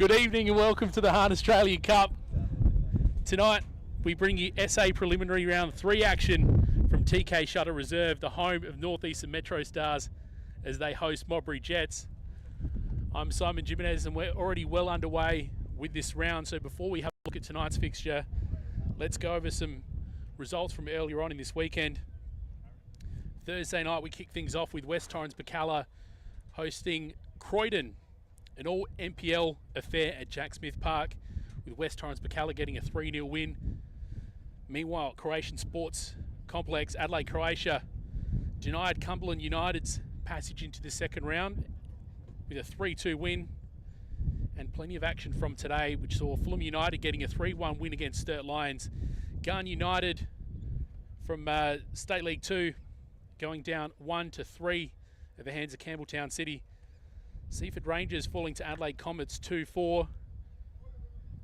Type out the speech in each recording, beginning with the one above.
Good evening and welcome to the Hard Australian Cup. Tonight we bring you SA Preliminary Round 3 action from TK Shutter Reserve, the home of Northeastern Metrostars, as they host Modbury Jets. I'm Simon Jimenez and we're already well underway with this round, so before we have a look at tonight's fixture, let's go over some results from earlier on in this weekend. Thursday night we kick things off with West Torrens-Bacalla hosting Croydon, an all-NPL affair at Jack Smith Park, with West Torrens-Bacalla getting a 3-0 win. Meanwhile, Croatian Sports Complex, Adelaide, Croatia, denied Cumberland United's passage into the second round with a 3-2 win. And plenty of action from today, which saw Fulham United getting a 3-1 win against Sturt Lions. Gun United from State League 2 going down 1-3 at the hands of Campbelltown City. Seaford Rangers falling to Adelaide Comets 2-4.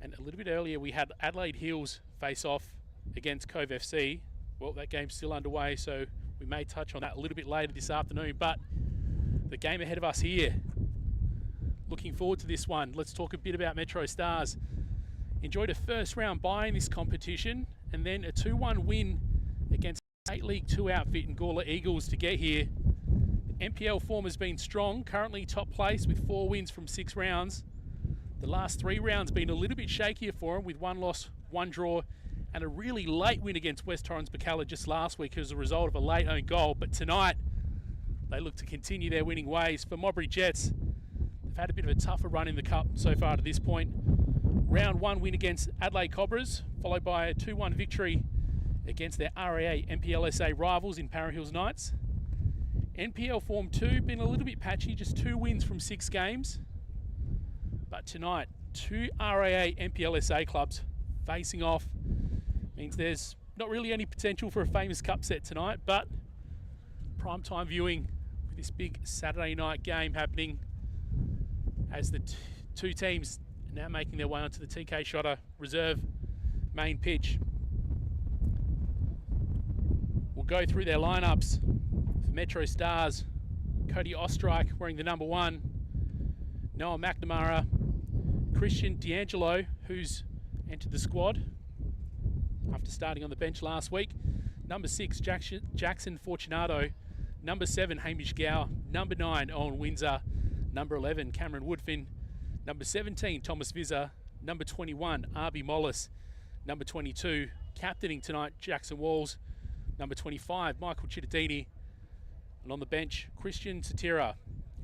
And a little bit earlier we had Adelaide Hills face off against Cove FC. Well, that game's still underway, so we may touch on that a little bit later this afternoon. But the game ahead of us here, looking forward to this one. Let's talk a bit about Metrostars. Enjoyed a first round bye in this competition and then a 2-1 win against State League 2 outfit in Gawler Eagles to get here. NPL form has been strong, currently top place with 4 wins from 6 rounds. The last 3 rounds been a little bit shakier for them, with 1 loss, 1 draw, and a really late win against West Torrens-Bacalla just last week as a result of a late own goal. But tonight, they look to continue their winning ways. For Modbury Jets, they've had a bit of a tougher run in the Cup so far to this point. Round 1 win against Adelaide Cobras, followed by a 2-1 victory against their RAA NPLSA rivals in Para Hills Knights. NPL Form 2 been a little bit patchy, just 2 wins from 6 games. But tonight, 2 RAA NPLSA clubs facing off. Means there's not really any potential for a famous cup set tonight, but primetime viewing with this big Saturday night game happening as the 2 teams are now making their way onto the TK Shutter Reserve main pitch. We'll go through their lineups. Metrostars, Cody Ostreich wearing the number 1, Noah McNamara, Christian D'Angelo, who's entered the squad after starting on the bench last week, number 6, Jackson Fortunato, number 7, Hamish Gow, number 9, Owen Windsor, number 11, Cameron Woodfin, number 17, Thomas Vizza, number 21, Arby Mollis, number 22, captaining tonight, Jackson Walls, number 25, Michael Cittadini. And on the bench, Christian Satira,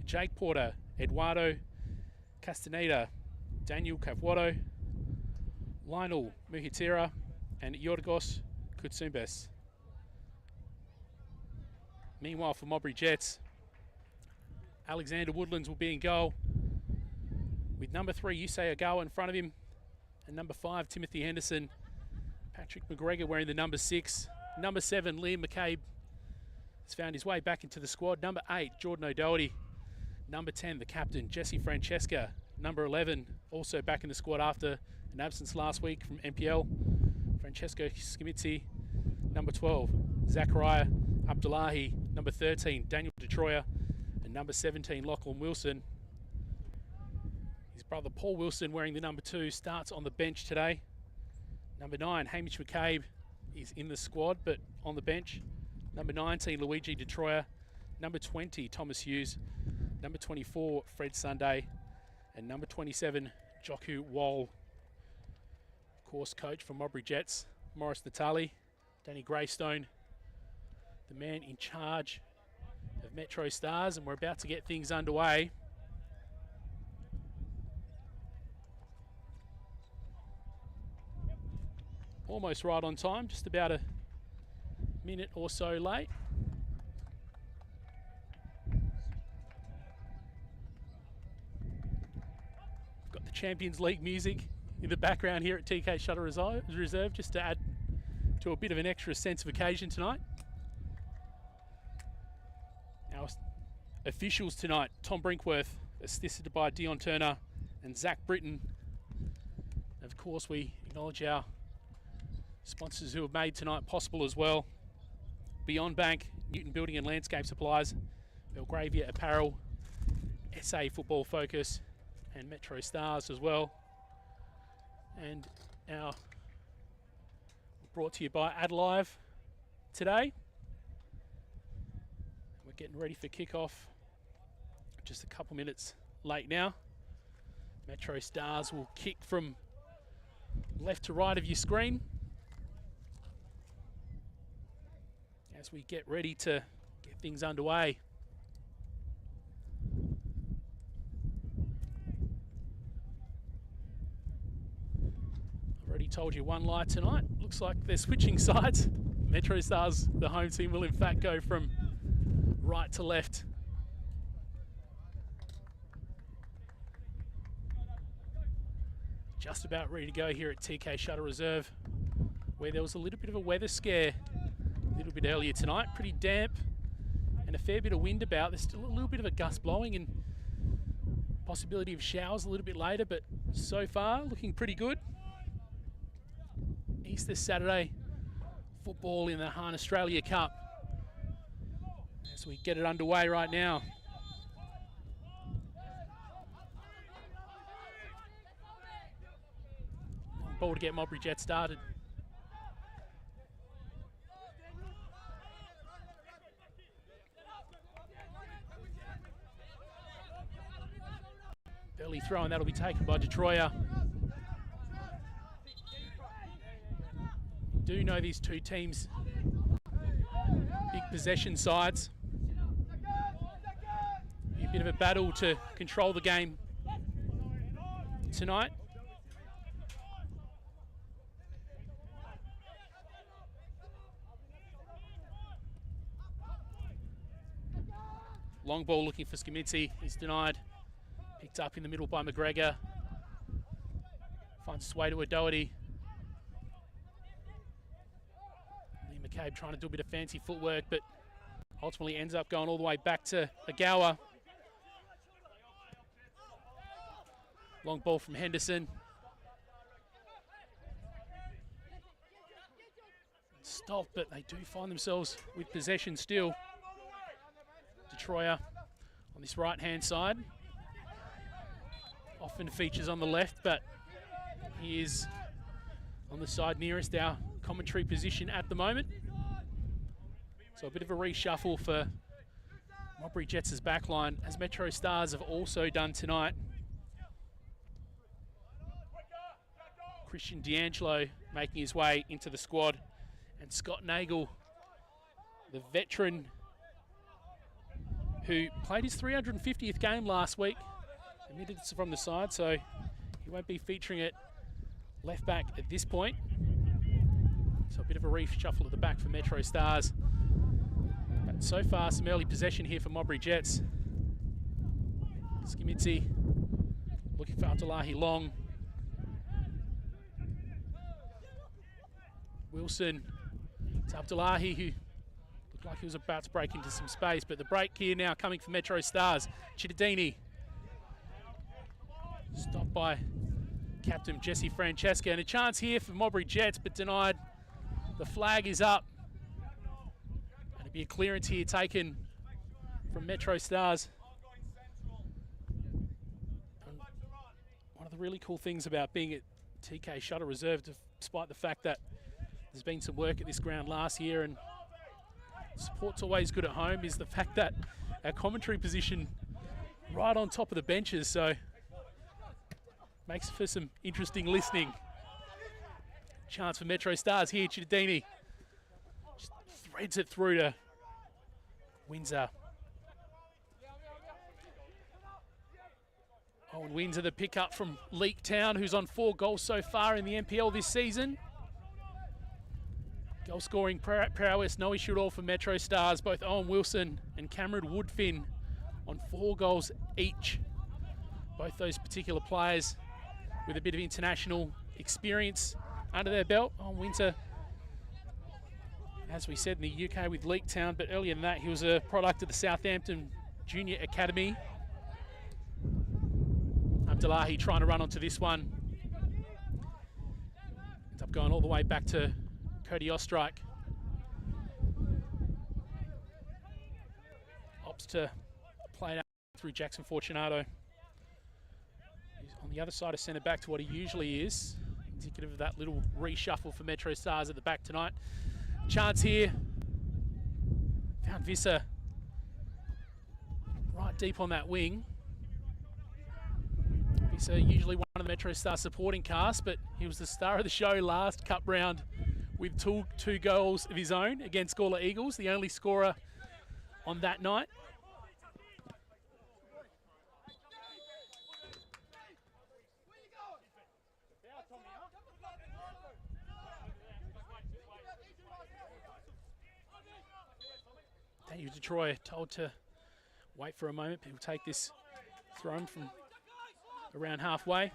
Jake Porter, Eduardo Castaneda, Daniel Cavwato, Lionel Muhitira, and Yorgos Kutsumbes. Meanwhile, for Modbury Jets, Alexander Woodlands will be in goal, with number 3, Yusei Ogawa in front of him, and number 5, Timothy Henderson. Patrick McGregor wearing the number 6. Number 7, Liam McCabe has found his way back into the squad. Number 8, Jordan O'Doherty. Number 10, the captain, Jesse Francesca. Number 11, also back in the squad after an absence last week from NPL, Francesco Schimitzi. Number 12, Zachariah Abdullahi. Number 13, Daniel DeTroyer. And number 17, Lachlan Wilson. His brother Paul Wilson, wearing the number 2, starts on the bench today. Number 9, Hamish McCabe, is in the squad but on the bench. Number 19, Luigi DeTroyer. Number 20, Thomas Hughes. Number 24, Fred Sunday. And number 27, Joku Wall. Course coach for Modbury Jets, Morris Natali. Danny Greystone, the man in charge of Metrostars, and we're about to get things underway. Almost right on time, just about a minute or so late. Got the Champions League music in the background here at TK Shutter Reserve, just to add to a bit of an extra sense of occasion tonight. Our officials tonight, Tom Brinkworth, assisted by Dion Turner and Zach Britton. Of course, we acknowledge our sponsors who have made tonight possible as well. Beyond Bank, Newton Building and Landscape Supplies, Belgravia Apparel, SA Football Focus, and Metrostars as well. And our brought to you by AdLive today. We're getting ready for kickoff. Just a couple minutes late now. Metrostars will kick from left to right of your screen as we get ready to get things underway. I've already told you one lie tonight. Looks like they're switching sides. Metrostars, the home team, will in fact go from right to left. Just about ready to go here at TK Shutter Reserve, where there was a little bit of a weather scare a little bit earlier tonight. Pretty damp and a fair bit of wind about. There's still a little bit of a gust blowing and possibility of showers a little bit later, but so far looking pretty good. Easter Saturday football in the Han Australia Cup as we get it underway right now. Ball to get Modbury Jets started. Early throw, and that'll be taken by Detroyer. Do know these two teams, big possession sides. Be a bit of a battle to control the game tonight. Long ball looking for Skimitzi. He's denied. Picked up in the middle by McGregor. Finds its way to O'Doherty. Lee McCabe trying to do a bit of fancy footwork, but ultimately ends up going all the way back to Agawa. Long ball from Henderson. Stop, but they do find themselves with possession still. Detroyer on this right-hand side. Often features on the left, but he is on the side nearest our commentary position at the moment. So a bit of a reshuffle for Modbury Jets' backline, as Metrostars have also done tonight. Christian D'Angelo making his way into the squad, and Scott Nagel, the veteran who played his 350th game last week, omitted from the side, so he won't be featuring at left back at this point. So a bit of a reshuffle at the back for Metrostars. But so far, some early possession here for Modbury Jets. Skimitzi looking for Abdullahi Long. Wilson to Abdullahi, who looked like he was about to break into some space, but the break here now coming for Metrostars. Cittadini stopped by captain Jesse Francesca, and a chance here for Modbury Jets, but denied. The flag is up, and it'll be a clearance here taken from Metrostars. And one of the really cool things about being at TK Shutter Reserve, despite the fact that there's been some work at this ground last year and support's always good at home, is the fact that our commentary position right on top of the benches, so makes for some interesting listening. Chance for Metrostars here. Cittadini just threads it through to Windsor. Owen Windsor, the pickup from Leek Town, who's on 4 goals so far in the NPL this season. Goal scoring prowess, no issue at all for Metrostars. Both Owen Wilson and Cameron Woodfin on 4 goals each. Both those particular players with a bit of international experience under their belt. Owen Windsor, as we said, in the UK with Leek Town, but earlier than that, he was a product of the Southampton Junior Academy. Abdullahi trying to run onto this one. Ends up going all the way back to Cody Ostrike. Opts to play it out through Jackson Fortunato. the other side of centre back to what he usually is. Indicative of that little reshuffle for Metrostars at the back tonight. Chance here. Found Visser right deep on that wing. Visser usually one of the Metrostars supporting cast, but he was the star of the show last cup round with two goals of his own against Gawler Eagles, the only scorer on that night. Daniel Detroit told to wait for a moment. He'll take this thrown from around halfway.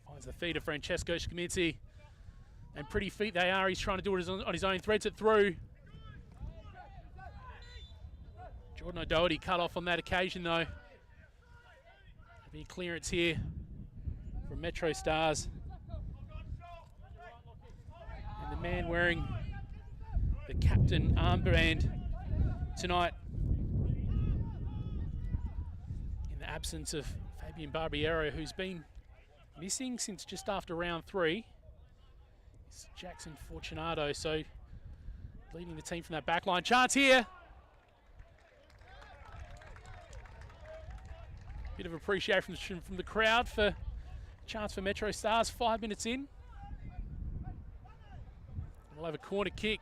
Finds the feet of Francesco Scamizzi. And pretty feet they are. He's trying to do it on his own. Threads it through. Jordan O'Doherty cut off on that occasion though. There'll be clearance here from Metrostars. And the man wearing the captain armband tonight, in the absence of Fabian Barbiero, who's been missing since just after round 3, is Jackson Fortunato, so leading the team from that back line. Chance here. Bit of appreciation from the crowd for chance for Metrostars. 5 minutes in. We'll have a corner kick,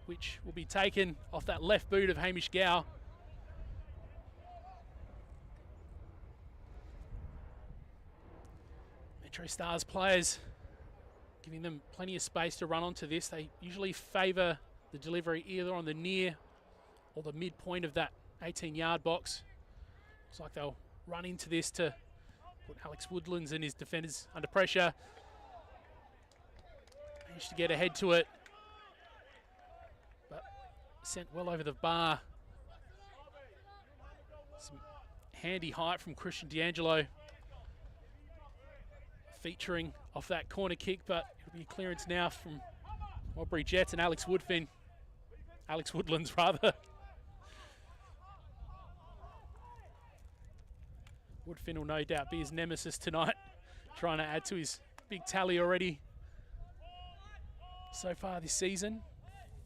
which will be taken off that left boot of Hamish Gow. Metrostars players giving them plenty of space to run onto this. They usually favour the delivery either on the near or the midpoint of that 18-yard box. Looks like they'll run into this to put Alex Woodlands and his defenders under pressure. Managed to get ahead to it, but sent well over the bar. Some handy height from Christian D'Angelo, featuring off that corner kick, but it'll be a clearance now from Modbury Jets and Alex Woodlands rather. Woodfin will no doubt be his nemesis tonight, trying to add to his big tally already so far this season.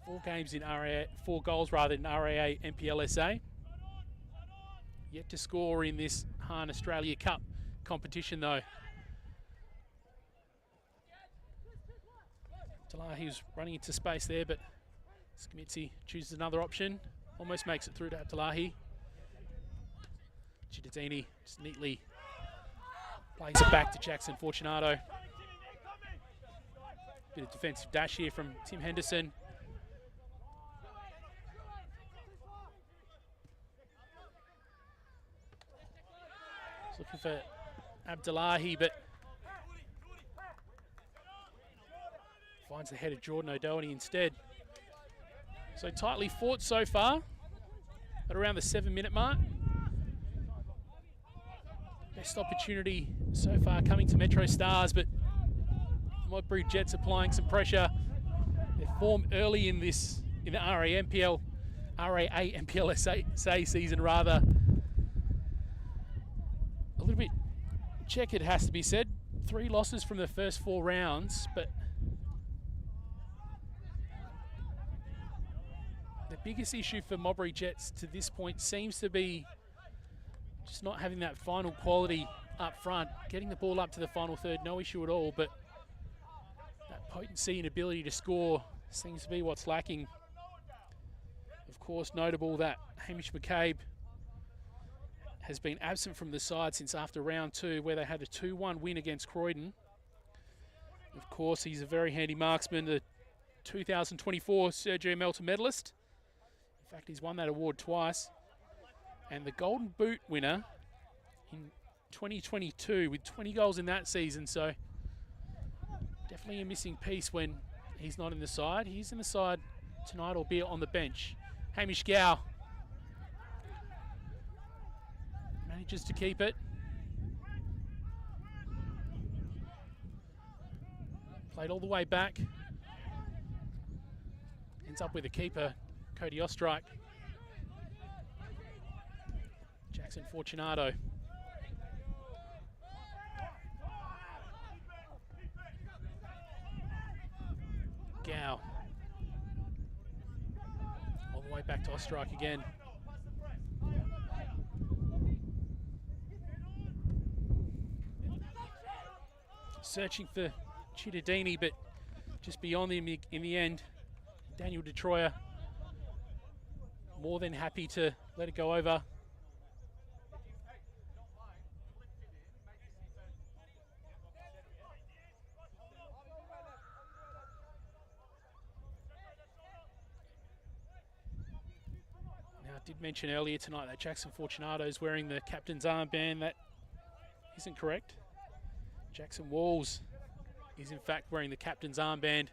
4 goals in RAA NPLSA. Yet to score in this Hahn Australia Cup competition though. Abdullahi was running into space there, but Scamizzi chooses another option. Almost makes it through to Abdullahi. Cittadini just neatly plays it back to Jackson Fortunato. Bit of defensive dash here from Tim Henderson. He's looking for Abdullahi, but finds the head of Jordan O'Doherty instead. So tightly fought so far at around the 7-minute mark. Best opportunity so far coming to Metrostars, but Modbury Jets applying some pressure. Their form early in the RAA NPLSA season rather, a little bit checkered, has to be said. 3 losses from the first 4 rounds, but the biggest issue for Modbury Jets to this point seems to be just not having that final quality up front. Getting the ball up to the final third, no issue at all, but that potency and ability to score seems to be what's lacking. Of course, notable that Hamish McCabe has been absent from the side since after round 2, where they had a 2-1 win against Croydon. Of course, he's a very handy marksman, the 2024 Sergio Melton medalist. In fact, he's won that award twice. And the Golden Boot winner in 2022 with 20 goals in that season. So definitely a missing piece when he's not in the side. He's in the side tonight, albeit on the bench. Hamish Gow manages to keep it. Played all the way back. Ends up with a keeper, Cody Ostrike. Jackson Fortunato. Gow. All the way back to Ostrike again. Searching for Cittadini, but just beyond him in the end. Daniel DeTroyer more than happy to let it go over. Now, I did mention earlier tonight that Jackson Fortunato is wearing the captain's armband. That isn't correct. Jackson Walls is in fact wearing the captain's armband.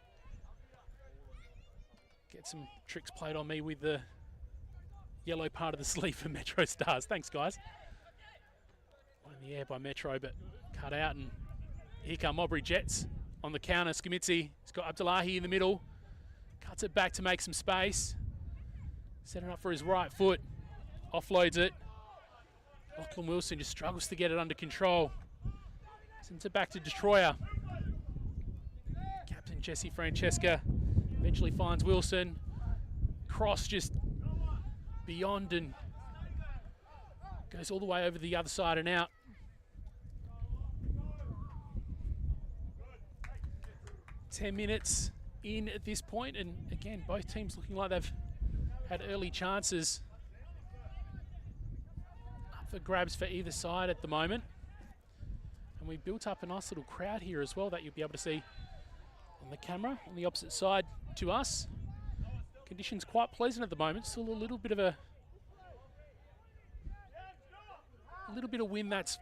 Get some tricks played on me with the yellow part of the sleeve for Metrostars. Thanks, guys. One in the air by Metro, but cut out, and here come Modbury Jets on the counter. Skamitzi, he's got Abdullahi in the middle. Cuts it back to make some space. Setting up for his right foot. Offloads it. Lachlan Wilson just struggles to get it under control. Sends it back to Destroyer. Captain Jesse Francesca eventually finds Wilson. Cross just beyond and goes all the way over the other side and out. Ten minutes in at this point, and again, both teams looking like they've had early chances up for grabs for either side at the moment. And we built up a nice little crowd here as well that you'll be able to see on the camera on the opposite side to us. Conditions quite pleasant at the moment. Still a little bit of wind that's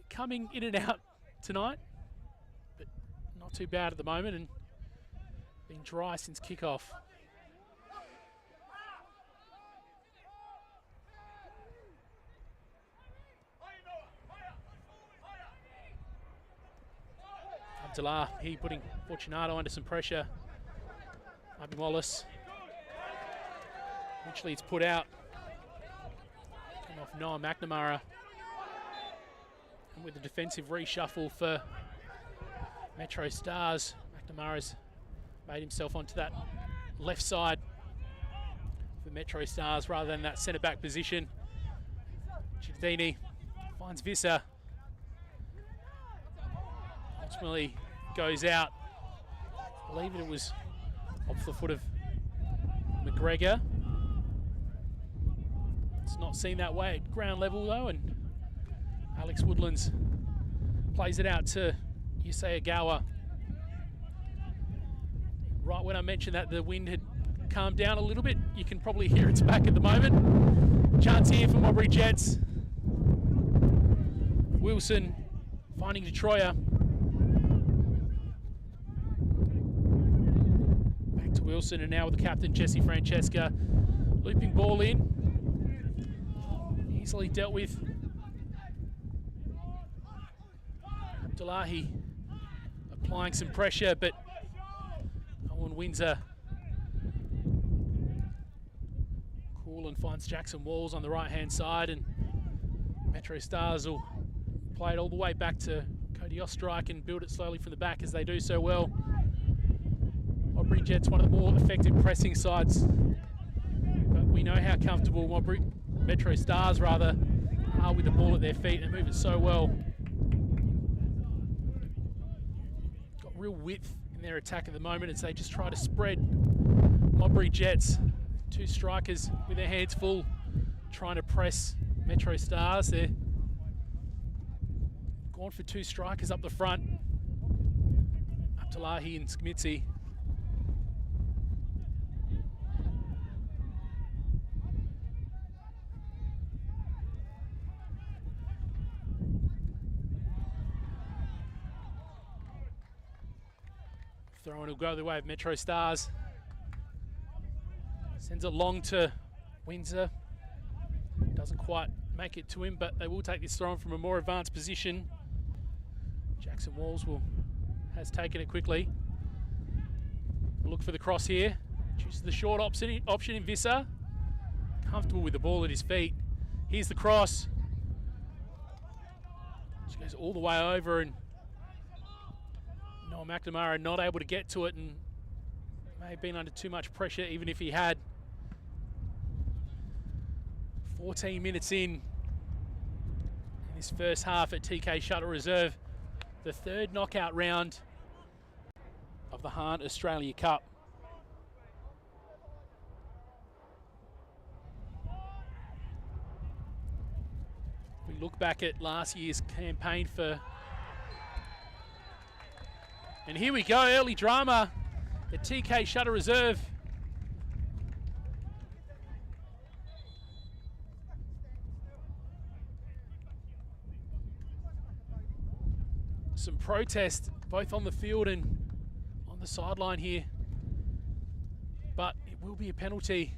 coming in and out tonight, but not too bad at the moment, and been dry since kickoff. Abdullah, he putting Fortunato under some pressure. Maybe Wallace. Eventually it's put out. Come off Noah McNamara. And with the defensive reshuffle for Metrostars, McNamara's made himself onto that left side for Metrostars rather than that centre back position. Cittadini finds Visser. Ultimately goes out. I believe it was off the foot of McGregor. It's not seen that way at ground level though, and Alex Woodlands plays it out to Yusei Agawa. Right when I mentioned that the wind had calmed down a little bit, you can probably hear it's back at the moment. Chance here for Modbury Jets. Wilson finding Detroyer. Back to Wilson, and now with the captain Jesse Francesca. Looping ball in. Easily dealt with. Abdullahi applying some pressure, but Owen Windsor cool and finds Jackson Walls on the right hand side, and Metrostars will play it all the way back to Cody Ostrike and build it slowly from the back as they do so well. Modbury Jets, one of the more effective pressing sides, but we know how comfortable Metrostars rather are with the ball at their feet and move it so well. Got real width in their attack at the moment as they just try to spread Modbury Jets. Two strikers with their hands full trying to press Metrostars. They're gone for two strikers up the front. Abdullahi and Skamitzi. Throw in will go the way of Metrostars. Sends it long to Windsor. Doesn't quite make it to him, but they will take this throw from a more advanced position. Jackson Walls has taken it quickly. We'll look for the cross here. Chooses the short option in Visser. Comfortable with the ball at his feet. Here's the cross. She goes all the way over, and Noah McNamara not able to get to it, and may have been under too much pressure even if he had. 14 minutes in this first half at TK Shuttle Reserve, the third knockout round of the Hahn Australia Cup. We look back at last year's campaign for, and here we go, early drama at TK Shuttle Reserve. Some protest both on the field and on the sideline here, but it will be a penalty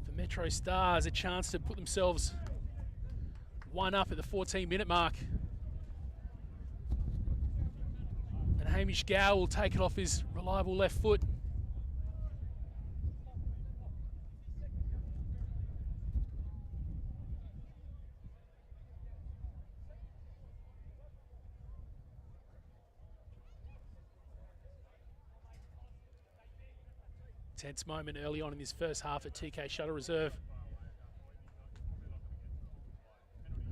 for Metrostars, a chance to put themselves one up at the 14-minute mark. And Hamish Gow will take it off his reliable left foot. Tense moment early on in this first half at TK Shuttle Reserve.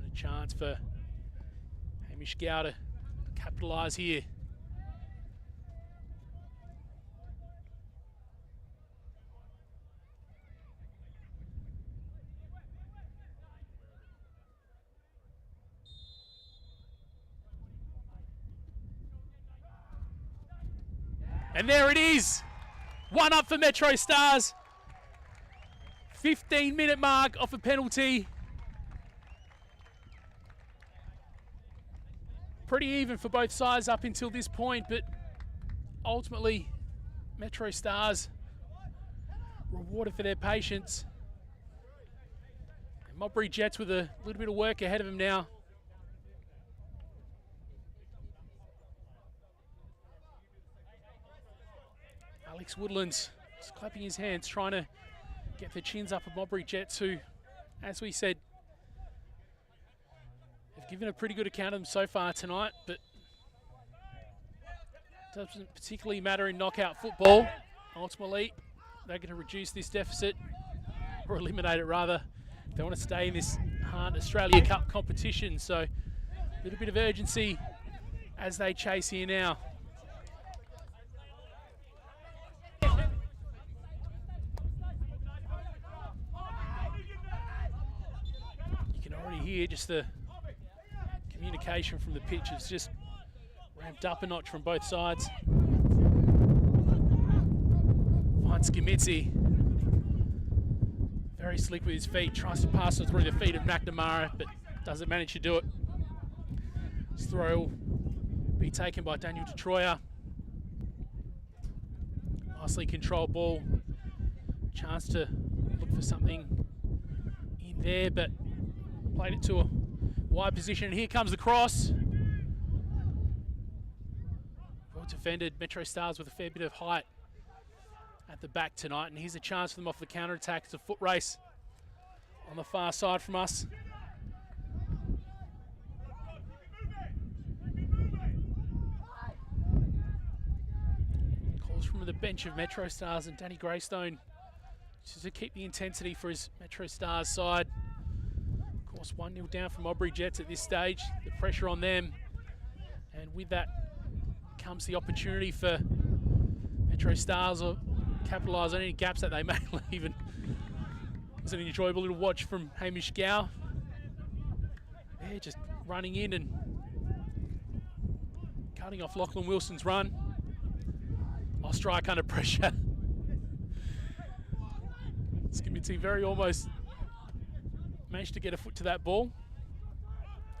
And a chance for Hamish Gow to capitalise here. And there it is. One up for Metrostars. 15-minute mark off a penalty. Pretty even for both sides up until this point, but ultimately Metrostars rewarded for their patience. And Modbury Jets with a little bit of work ahead of them now. Alex Woodlands just clapping his hands, trying to get the chins up of Modbury Jets, who, as we said, have given a pretty good account of them so far tonight, but doesn't particularly matter in knockout football. Ultimately, they're going to reduce this deficit, or eliminate it rather. They want to stay in this Hahn Australia Cup competition, so a little bit of urgency as they chase here now. Here, just the communication from the pitch is just ramped up a notch from both sides. Finds Skimitzi. Very slick with his feet, tries to pass it through the feet of McNamara, but doesn't manage to do it. This throw will be taken by Daniel Detroyer. Nicely controlled ball. Chance to look for something in there, but played it to a wide position, and here comes the cross. Well defended. Metrostars with a fair bit of height at the back tonight, and here's a chance for them off the counter-attack. It's a foot race on the far side from us. Calls from the bench of Metrostars and Danny Greystone just to keep the intensity for his Metrostars side. Of course, 1-0 down from Modbury Jets at this stage. The pressure on them, and with that comes the opportunity for Metrostars to capitalise on any gaps that they may leave. And it was an enjoyable little watch from Hamish Gow. Yeah, just running in and cutting off Lachlan Wilson's run. I'll strike under pressure. Skimitzi very almost managed to get a foot to that ball.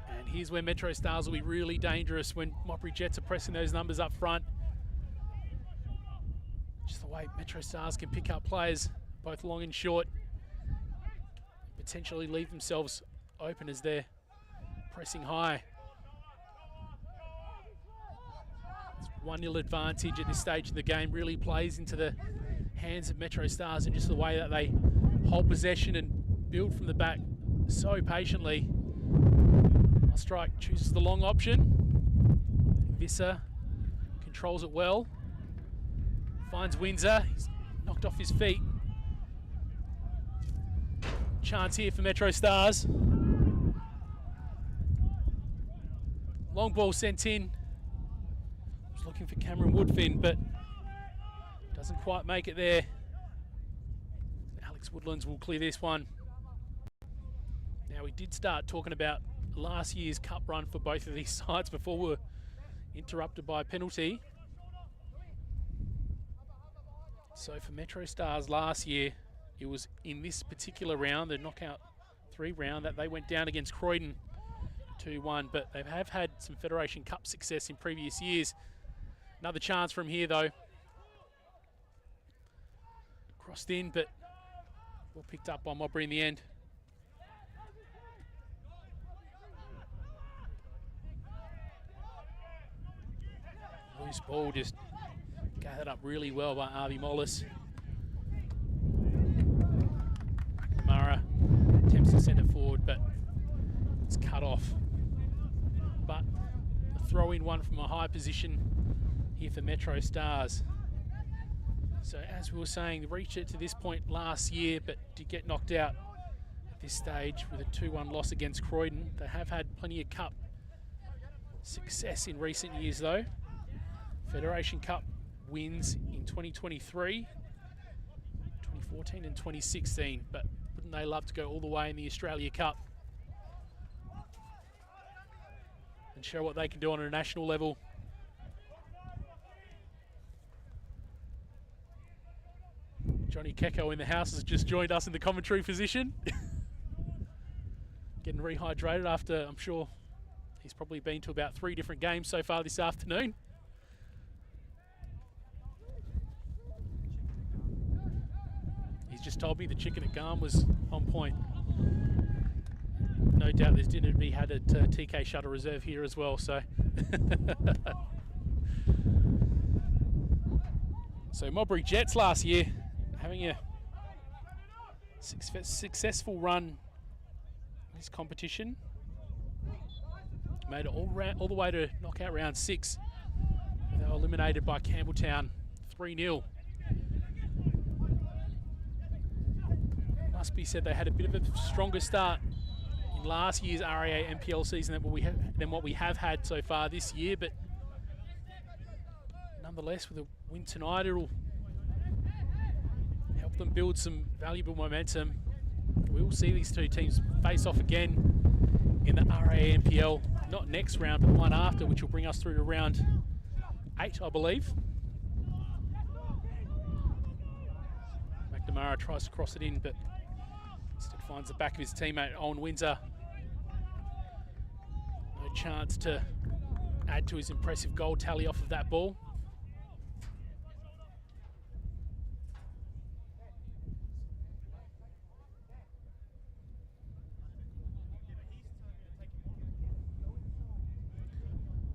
And here's where Metrostars will be really dangerous when Modbury Jets are pressing those numbers up front. Just the way Metrostars can pick up players, both long and short, potentially leave themselves open as they're pressing high. It's 1-0 advantage at this stage of the game really plays into the hands of Metrostars, and just the way that they hold possession and build from the back so patiently. Strike chooses the long option. Visser controls it well. Finds Windsor. He's knocked off his feet. Chance here for Metrostars. Long ball sent in. Was looking for Cameron Woodfin, but doesn't quite make it there. Alex Woodlands will clear this one. Now, we did start talking about last year's cup run for both of these sides before we were interrupted by a penalty. So for Metrostars last year, it was in this particular round, the knockout 3 round, that they went down against Croydon 2-1, but they have had some Federation Cup success in previous years. Another chance from here though. Crossed in, but well picked up by Modbury in the end. Loose ball just gathered up really well by Avi Mollis. Mara attempts to send it forward, but it's cut off. But a throw-in one from a high position here for Metrostars. So as we were saying, they reached it to this point last year, but did get knocked out at this stage with a 2-1 loss against Croydon. They have had plenty of cup success in recent years though. Federation Cup wins in 2023, 2014 and 2016, but wouldn't they love to go all the way in the Australia Cup and show what they can do on a national level? Johnny Kecko in the house has just joined us in the commentary position. Getting rehydrated after, I'm sure he's probably been to about 3 different games so far this afternoon. Just told me the chicken at Garm was on point. No doubt there's dinner to be had at TK Shutter Reserve here as well, so. So Modbury Jets last year having a successful run in this competition. Made it all the way to knockout round 6. They were eliminated by Campbelltown 3-0. Must be said they had a bit of a stronger start in last year's RAA NPL season than what we have had so far this year, but nonetheless, with a win tonight, it'll help them build some valuable momentum. We will see these 2 teams face off again in the RAA NPL, not next round, but the one after, which will bring us through to round 8, I believe. McNamara tries to cross it in, but instead finds the back of his teammate, Owen Windsor. No chance to add to his impressive goal tally off of that ball.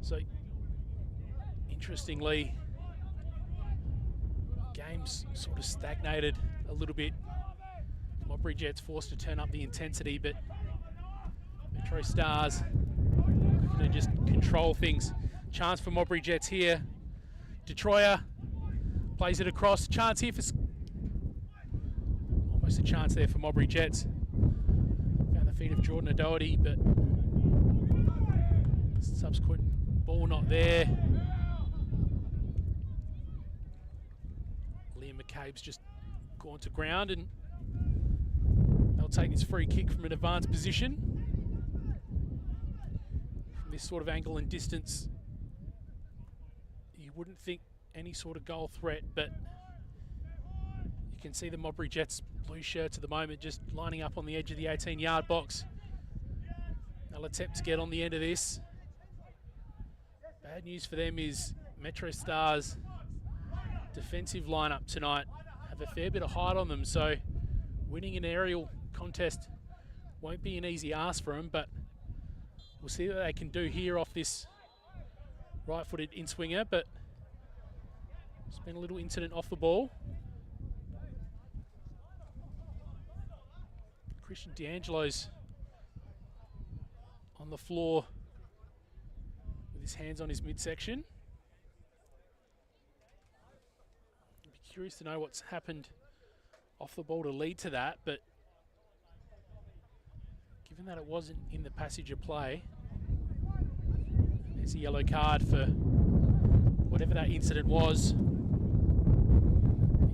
So, interestingly, game's sort of stagnated a little bit. Modbury Jets forced to turn up the intensity, but Metrostars going to just control things. Chance for Modbury Jets here. Detroyer plays it across. Chance here for... Almost a chance there for Modbury Jets. Found the feet of Jordan O'Doherty, but subsequent ball not there. Liam McCabe's just gone to ground, and they'll take this free kick from an advanced position. From this sort of angle and distance, you wouldn't think any sort of goal threat, but you can see the Modbury Jets blue shirts at the moment just lining up on the edge of the 18-yard box. They'll attempt to get on the end of this. Bad news for them is Metrostars' defensive lineup tonight have a fair bit of height on them, so winning an aerial contest won't be an easy ask for them, but we'll see what they can do here off this right-footed in-swinger, but there's been a little incident off the ball. Christian D'Angelo's on the floor with his hands on his midsection. I'd be curious to know what's happened off the ball to lead to that, but given that it wasn't in the passage of play, there's a yellow card for whatever that incident was.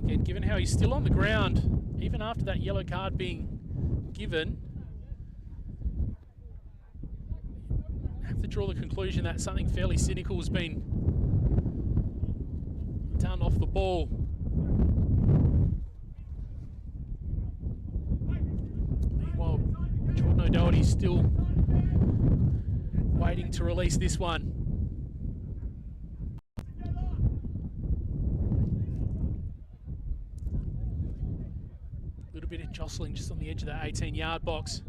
Again, given how he's still on the ground, even after that yellow card being given, I have to draw the conclusion that something fairly cynical has been done off the ball. Meanwhile, Jordan O'Doherty's still waiting to release this one. A little bit of jostling just on the edge of that 18-yard box.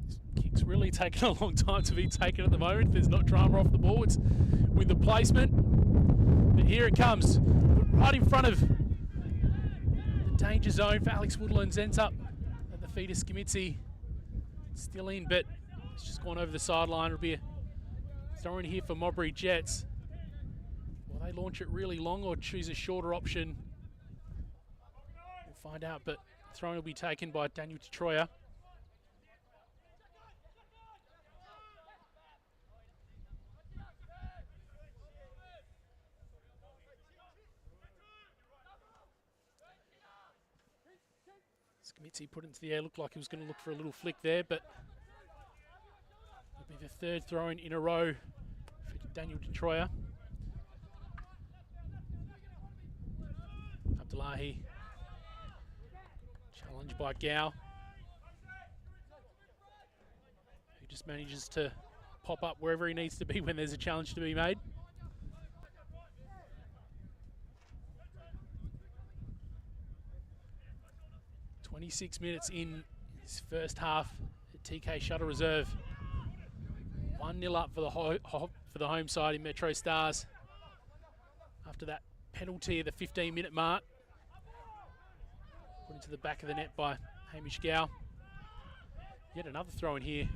This kick's really taken a long time to be taken at the moment. There's not drama off the ball. It's with the placement. But here it comes, right in front of the danger zone for Alex Woodlands. Ends up at the feet of Scamitzi. Still in, but it's just gone over the sideline. It'll be a throw in here for Modbury Jets. Will they launch it really long or choose a shorter option? We'll find out, but the throw will be taken by Daniel Detroyer. Scamitzi put it into the air, looked like he was going to look for a little flick there, but it'll be the third throw in a row for Daniel Detroyer. Abdullahi, challenged by Gow, who just manages to pop up wherever he needs to be when there's a challenge to be made. .26 minutes in this first half at TK Shuttle Reserve. 1-0 up for the home side in Metrostars after that penalty at the 15-minute mark. Put into the back of the net by Hamish Gow. Yet another throw in here.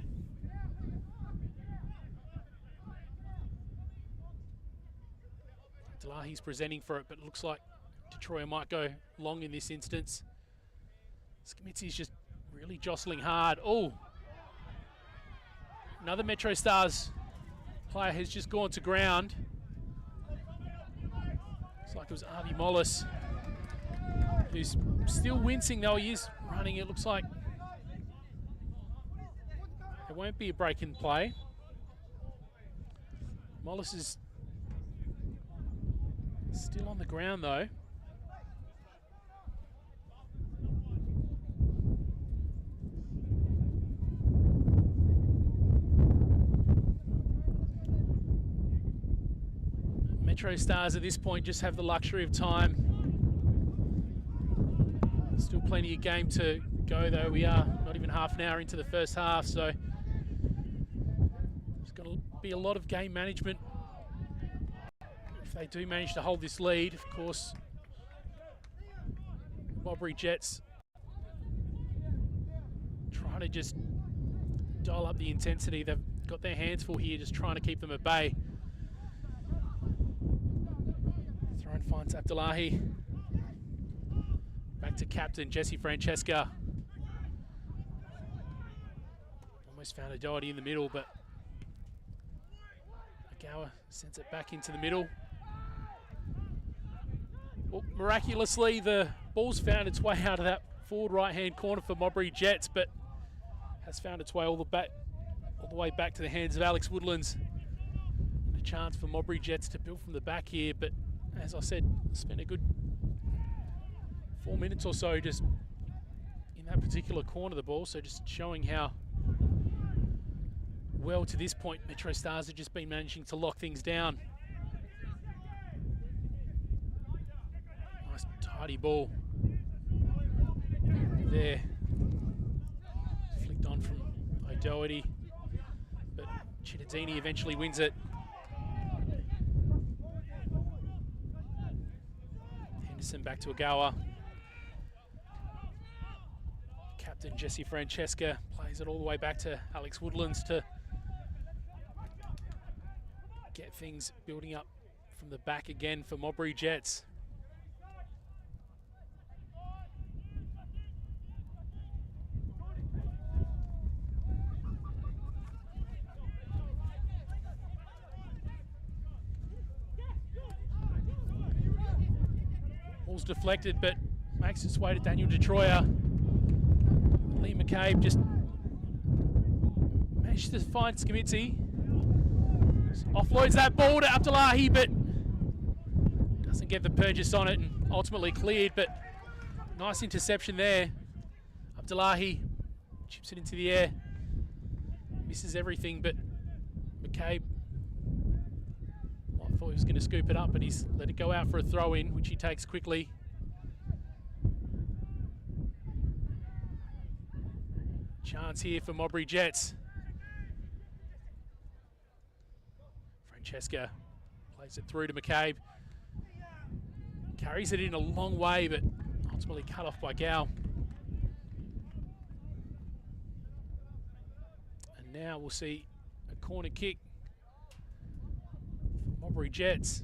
Delahi's presenting for it, but it looks like Detroit might go long in this instance. Scamitzi's just really jostling hard. Oh, another Metrostars player has just gone to ground. Looks like it was Avi Mollis, who's still wincing though. He is running. It looks like there won't be a break in play. Mollis is still on the ground though. Metrostars at this point just have the luxury of time. Still plenty of game to go though. We are not even half an hour into the first half, so there's going to be a lot of game management if they do manage to hold this lead. Of course, Modbury Jets trying to just dial up the intensity. They've got their hands full here, just trying to keep them at bay. Throw finds Abdullahi. Back to captain Jesse Francesca. Almost found a Doherty in the middle, but Gower sends it back into the middle. Well, miraculously, the ball's found its way out of that forward right-hand corner for Modbury Jets, but has found its way all the way back to the hands of Alex Woodlands. And a chance for Modbury Jets to build from the back here, but as I said, spent a good 4 minutes or so just in that particular corner of the ball, so just showing how well to this point Metrostars have just been managing to lock things down. Nice tidy ball there. Flicked on from O'Doherty, but Cittadini eventually wins it. Henderson back to Agawa. Captain Jesse Francesca plays it all the way back to Alex Woodlands to get things building up from the back again for Modbury Jets. Ball's deflected, but makes its way to Daniel Detroyer. Lee McCabe just managed to find Skamitzi. Offloads that ball to Abdullahi, but doesn't get the purchase on it and ultimately cleared, but nice interception there. Abdullahi chips it into the air. Misses everything, but McCabe, I thought he was going to scoop it up, but he's let it go out for a throw-in, which he takes quickly. Chance here for Modbury Jets. Francesca plays it through to McCabe. Carries it in a long way, but ultimately cut off by Gow. And now we'll see a corner kick for Modbury Jets.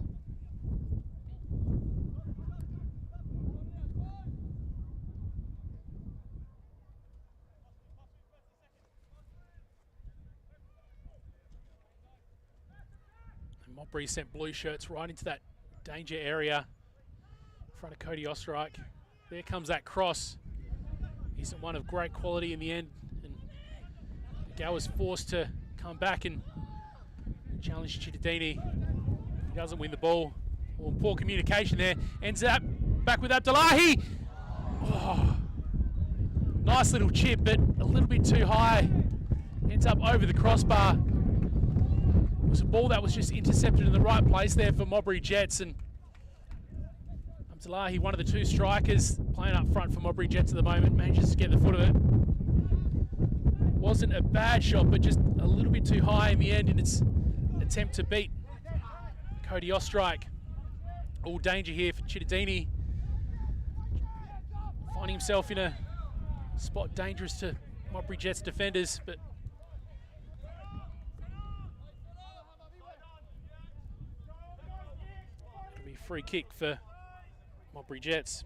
Modbury sent blue shirts right into that danger area in front of Cody Osterreich. There comes that cross. Isn't one of great quality in the end, and Gow was forced to come back and challenge Cittadini. He doesn't win the ball. Well, poor communication there. Ends up back with Abdullahi. Oh, nice little chip, but a little bit too high. Ends up over the crossbar. It was a ball that was just intercepted in the right place there for Modbury Jets, and Abdullahi, one of the two strikers playing up front for Modbury Jets at the moment, manages to get the foot of it. Wasn't a bad shot, but just a little bit too high in the end in its attempt to beat Cody Osterreich. All danger here for Cittadini. Finding himself in a spot dangerous to Modbury Jets defenders, but it'll be a free kick for Modbury Jets.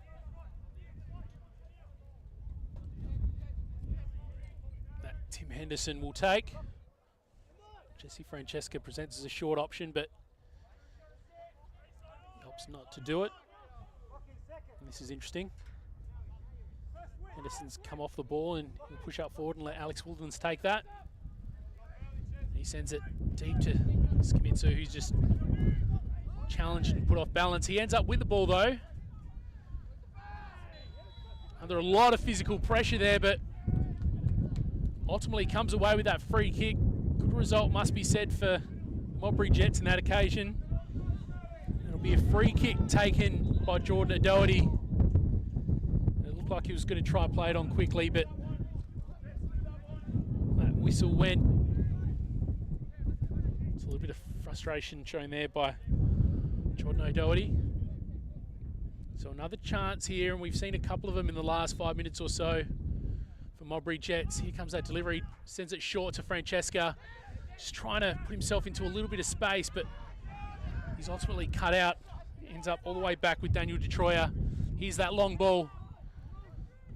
That Tim Henderson will take. Jesse Francesca presents as a short option, but helps not to do it. And this is interesting. Henderson's come off the ball and he'll push up forward and let Alex Woodlands take that. He sends it deep to Skamitsu, who's just challenged and put off balance. He ends up with the ball though. Under a lot of physical pressure there, but ultimately comes away with that free kick. Good result, must be said, for Modbury Jets in that occasion. It'll be a free kick taken by Jordan O'Doherty. It looked like he was going to try play it on quickly, but that whistle went. It's a little bit of frustration shown there by Jordan O'Doherty. So another chance here, and we've seen a couple of them in the last 5 minutes or so for Modbury Jets. Here comes that delivery, sends it short to Francesca. Just trying to put himself into a little bit of space, but he's ultimately cut out. Ends up all the way back with Daniel Detroyer. Here's that long ball.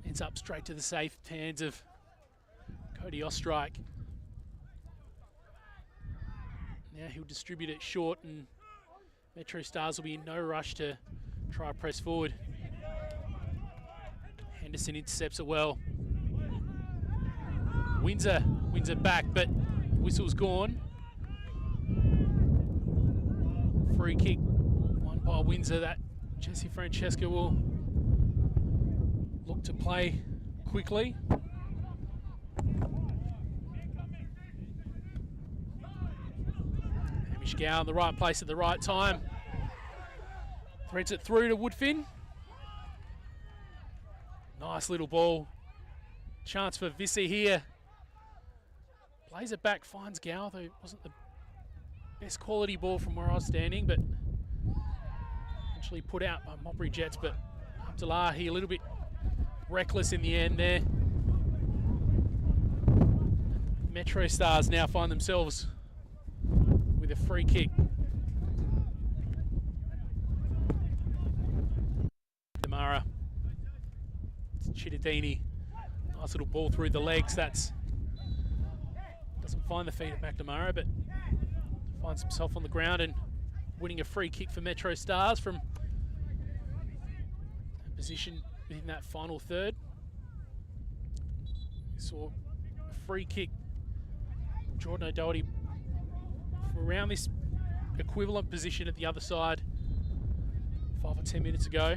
Ends up straight to the safe hands of Cody Osterreich. Now he'll distribute it short, and Metrostars will be in no rush to try press forward. Henderson intercepts it well. Wins it back, but whistle's gone. Free kick, won by Windsor, that Jesse Francesca will look to play quickly. Hamish Gow in the right place at the right time. Threads it through to Woodfin. Nice little ball. Chance for Vissi here. Plays it back, finds Gow, though it wasn't the best quality ball from where I was standing, but eventually put out by Modbury Jets, but Delahi a little bit reckless in the end there. Metrostars now find themselves with a free kick. Damara. It's Chittadini. Nice little ball through the legs. That's doesn't find the feet of McNamara, but finds himself on the ground and winning a free kick for Metrostars from a position within that final third. We saw a free kick from Jordan O'Doherty from around this equivalent position at the other side 5 or 10 minutes ago.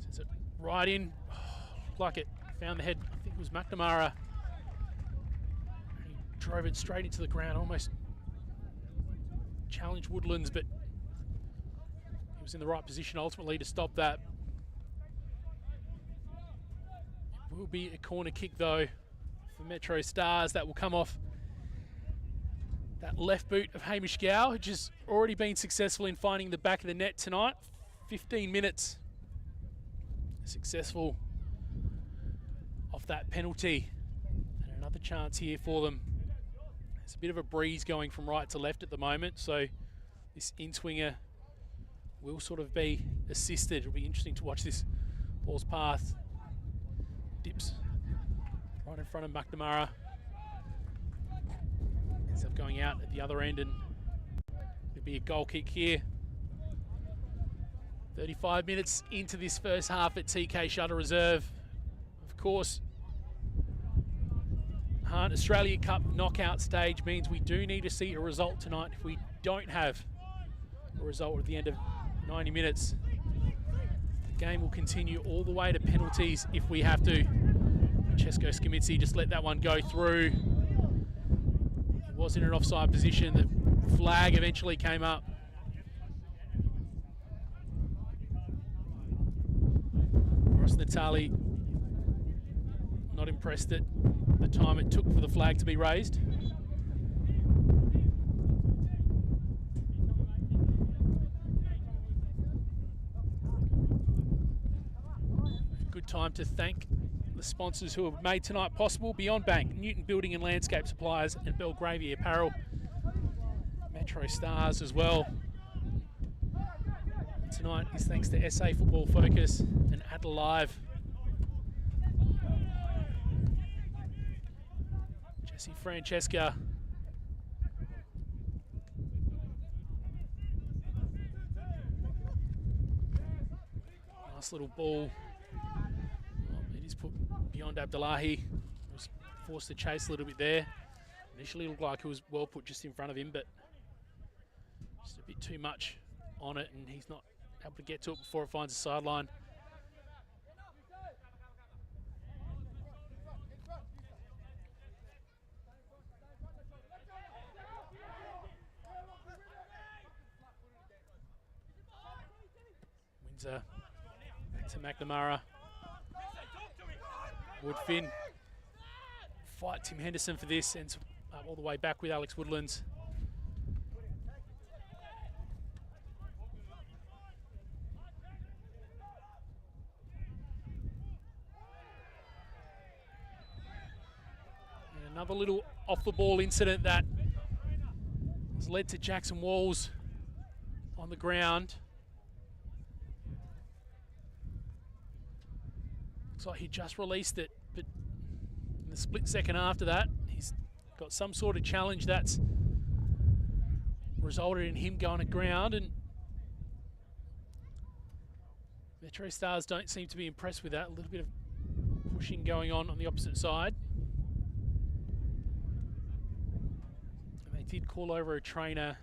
Sends it right in, like it found the head. I think it was McNamara. He drove it straight into the ground, almost challenged Woodlands, but he was in the right position ultimately to stop that. It will be a corner kick though for Metrostars. That will come off that left boot of Hamish Gow, which has already been successful in finding the back of the net tonight. 15 minutes successful off that penalty. And another chance here for them. There's a bit of a breeze going from right to left at the moment, so this in-swinger will sort of be assisted. It'll be interesting to watch this ball's path. Dips right in front of McNamara. Ends up going out at the other end, and it'll be a goal kick here. 35 minutes into this first half at TK Shutter Reserve. Of course, Hunt Australia Cup knockout stage means we do need to see a result tonight. If we don't have a result at the end of 90 minutes, the game will continue all the way to penalties if we have to. Francesco Scamitzi just let that one go through. He was in an offside position. The flag eventually came up. Ross Natali not impressed at the time it took for the flag to be raised. Good time to thank the sponsors who have made tonight possible: Beyond Bank, Newton Building and Landscape Suppliers, and Belgravia Apparel. Metrostars as well. Tonight is thanks to SA Football Focus and At Live. Jesse Francesca. Nice little ball. It is put beyond Abdullahi. Was forced to chase a little bit there. Initially looked like it was well put just in front of him, but just a bit too much on it, and he's not able to get to it before it finds a sideline. Windsor back to McNamara. Woodfin fight Tim Henderson for this, ends up all the way back with Alex Woodlands. And another little off the ball incident that has led to Jackson Walls on the ground. Looks like he just released it, but in the split second after that, he's got some sort of challenge that's resulted in him going to ground, and Metrostars don't seem to be impressed with that. A little bit of pushing going on the opposite side. And they did call over a trainer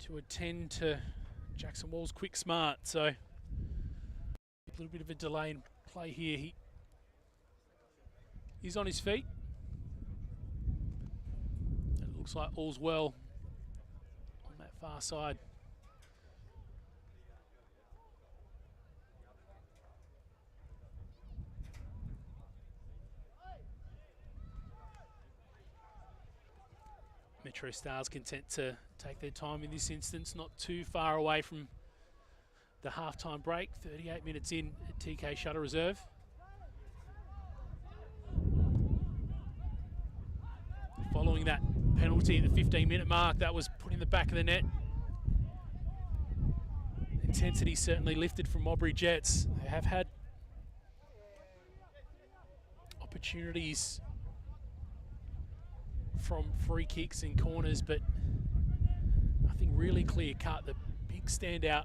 to attend to Jackson Walls' quick smart, so a little bit of a delay in play here. He's on his feet. And it looks like all's well on that far side. Metrostars content to take their time in this instance, not too far away from the halftime break. 38 minutes in at TK Shutter Reserve. Following that penalty at the 15-minute mark, that was put in the back of the net. Intensity certainly lifted from Modbury Jets. They have had opportunities from free kicks and corners, but nothing really clear cut. The big standout,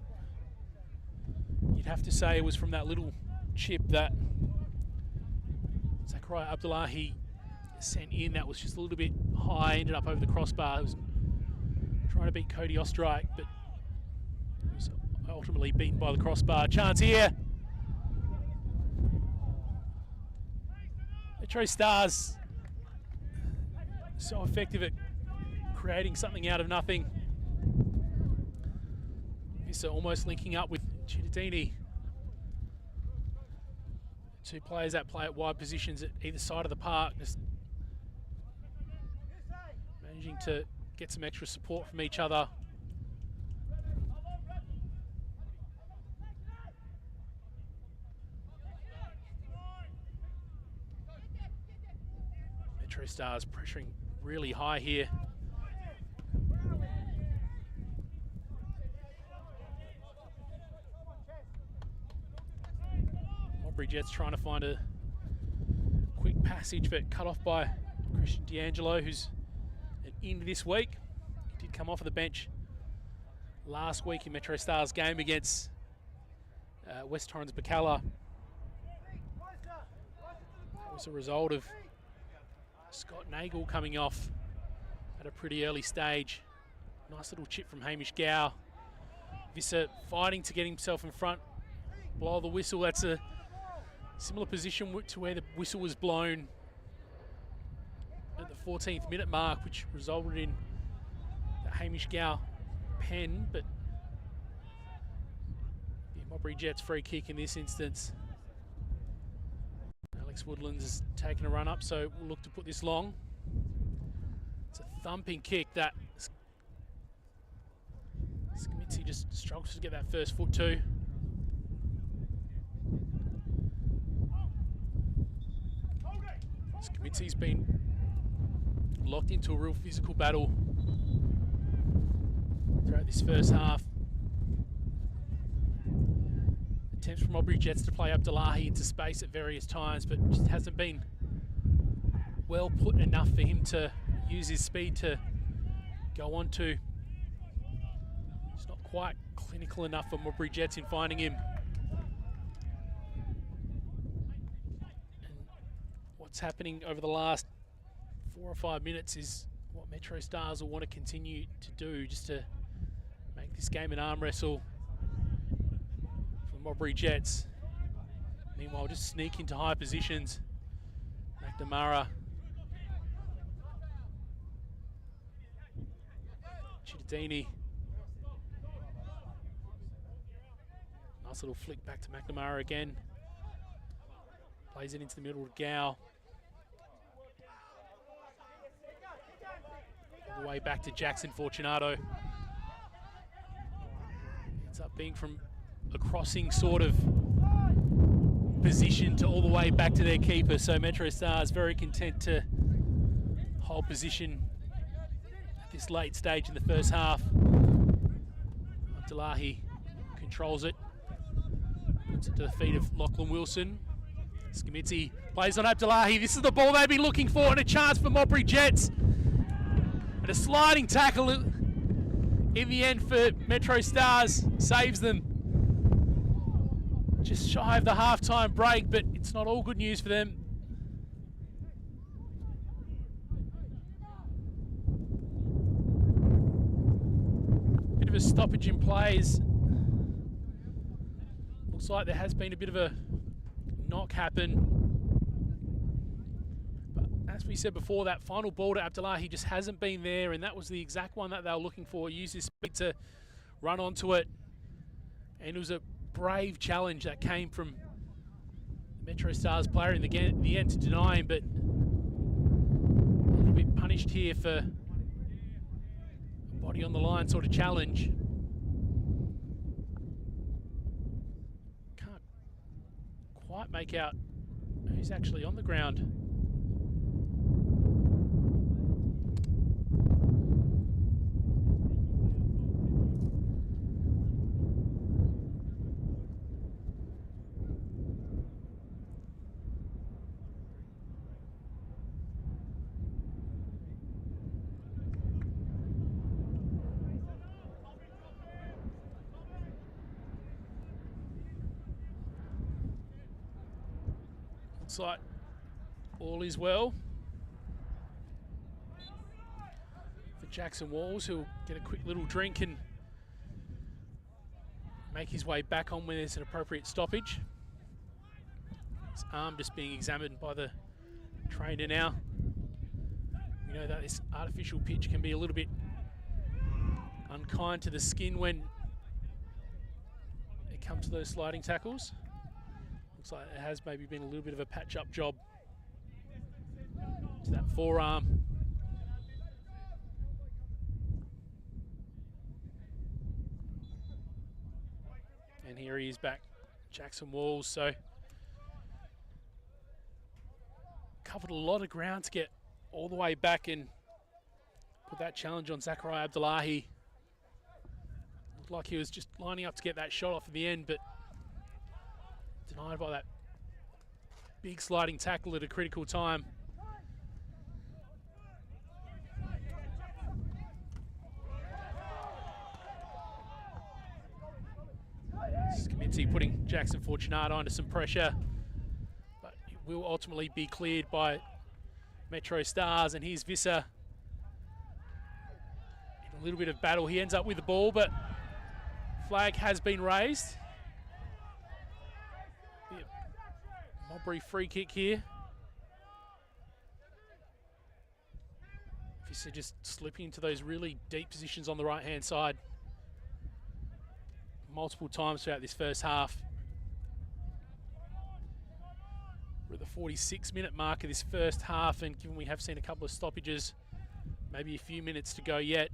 you'd have to say, was from that little chip that Zachariah Abdullahi sent in. That was just a little bit high, ended up over the crossbar. It was trying to beat Cody Ostrike, but was ultimately beaten by the crossbar. Chance here. Metrostars so effective at creating something out of nothing. Visser almost linking up with Cittadini. Two players that play at wide positions at either side of the park, just managing to get some extra support from each other. Metrostars pressuring really high here. Modbury Jets trying to find a quick passage, but cut off by Christian D'Angelo, who's an in this week. He did come off of the bench last week in Metrostars' game against West Torrens Bacala. That was a result of Scott Nagel coming off at a pretty early stage. Nice little chip from Hamish Gow. Visser fighting to get himself in front. Blow the whistle. That's a similar position to where the whistle was blown at the 14th minute mark, which resulted in the Hamish Gow pen, but the Modbury Jets free kick in this instance. Alex Woodlands has taken a run up, so we'll look to put this long. It's a thumping kick that Skamitsi just struggles to get that first foot to. Skamitsi's been locked into a real physical battle throughout this first half. Attempts from Modbury Jets to play Abdullahi into space at various times, but just hasn't been well put enough for him to use his speed to go on to. It's not quite clinical enough for Modbury Jets in finding him. And what's happening over the last 4 or 5 minutes is what Metrostars will want to continue to do, just to make this game an arm wrestle for the Modbury Jets. Meanwhile, just sneak into high positions. McNamara. Cittadini. Nice little flick back to McNamara again. Plays it into the middle to Gow. All the way back to Jackson Fortunato. Ends up being from a crossing sort of position to all the way back to their keeper. So Metrostars very content to hold position at this late stage in the first half. Abdullahi controls it. Puts it to the feet of Lachlan Wilson. Skamitsi plays on Abdullahi. This is the ball they'd be looking for, and a chance for Modbury Jets. And a sliding tackle in the end for Metrostars saves them. Just shy of the halftime break, but it's not all good news for them. Bit of a stoppage in plays. Looks like there has been a bit of a knock happen. But as we said before, that final ball to Abdullahi just hasn't been there, and that was the exact one that they were looking for. Use his speed to run onto it. And it was a brave challenge that came from the Metrostars player in the end to deny him, but a little bit punished here for body on the line sort of challenge. Can't quite make out who's actually on the ground. Looks like all is well for Jackson Walls, who'll get a quick little drink and make his way back on when there's an appropriate stoppage. His arm just being examined by the trainer now. We know that this artificial pitch can be a little bit unkind to the skin when it comes to those sliding tackles. Looks like it has maybe been a little bit of a patch-up job to that forearm. And here he is back, Jackson Walls. So covered a lot of ground to get all the way back and put that challenge on Zachariah Abdullahi. Looked like he was just lining up to get that shot off in the end, but denied by that big sliding tackle at a critical time. Skamitsi putting Jackson Fortunato under some pressure, but it will ultimately be cleared by Metrostars, and here's Visser in a little bit of battle. He ends up with the ball, but flag has been raised. Modbury free kick here. Visser just slipping into those really deep positions on the right-hand side multiple times throughout this first half. We're at the 46-minute mark of this first half, and given we have seen a couple of stoppages, maybe a few minutes to go yet.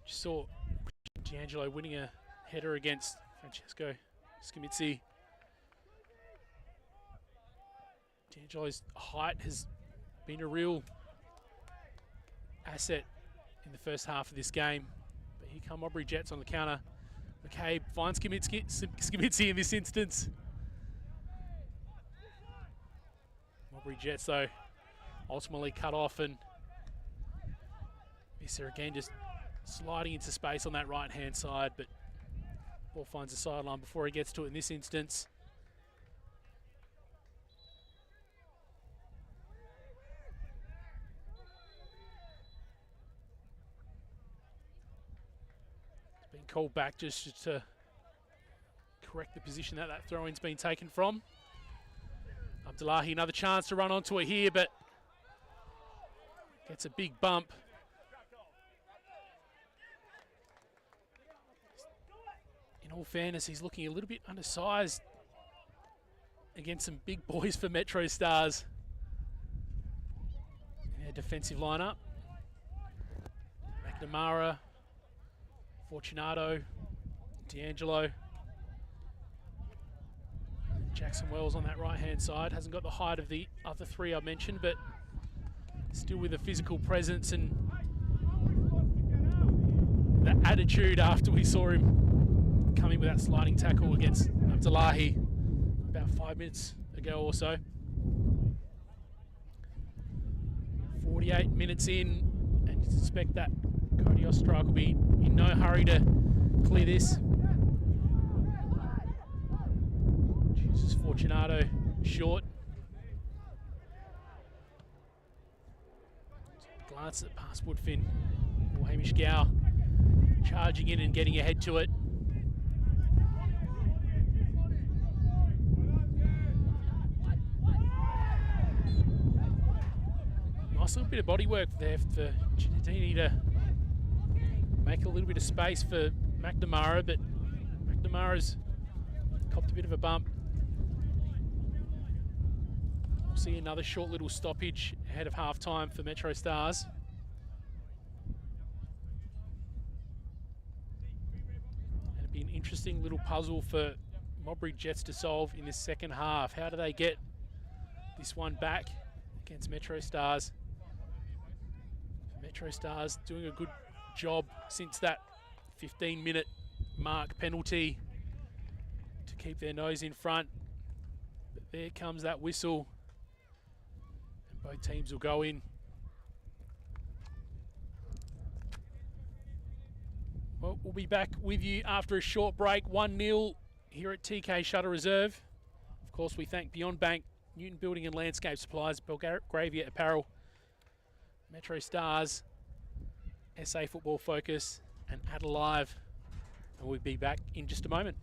Just saw D'Angelo winning a header against Francesco Skamitsi. D'Angelo's height has been a real asset in the first half of this game. But here come Modbury Jets on the counter. McCabe finds Skamitsi in this instance. Modbury Jets, though, ultimately cut off, and Visser again just sliding into space on that right-hand side, but ball finds the sideline before he gets to it in this instance. It's been called back just to correct the position that throw-in's been taken from. Abdullahi, another chance to run onto it here, but gets a big bump. In all fairness, he's looking a little bit undersized against some big boys for Metrostars in their defensive lineup. McNamara, Fortunato, D'Angelo. Jackson Wells on that right-hand side. Hasn't got the height of the other three I mentioned, but still with a physical presence and the attitude after we saw him coming with that sliding tackle against Abdullahi about 5 minutes ago or so. 48 minutes in, and you suspect that Cody Osterike will be in no hurry to clear this. Chooses Fortunato short. Glance at past Woodfin, or Hamish Gow charging in and getting ahead to it. Nice little bit of body work there for Ginadini to make a little bit of space for McNamara, but McNamara's copped a bit of a bump. see another short little stoppage ahead of half-time for Metrostars. And it'd be an interesting little puzzle for Modbury Jets to solve in this second half. How do they get this one back against Metrostars? Metrostars doing a good job since that 15-minute mark penalty to keep their nose in front. But there comes that whistle, and both teams will go in. Well, we'll be back with you after a short break. 1-0 here at TK Shutter Reserve. Of course, we thank Beyond Bank, Newton Building and Landscape Supplies, Belgravia Apparel, Metrostars, SA Football Focus, and Add Alive. And we'll be back in just a moment.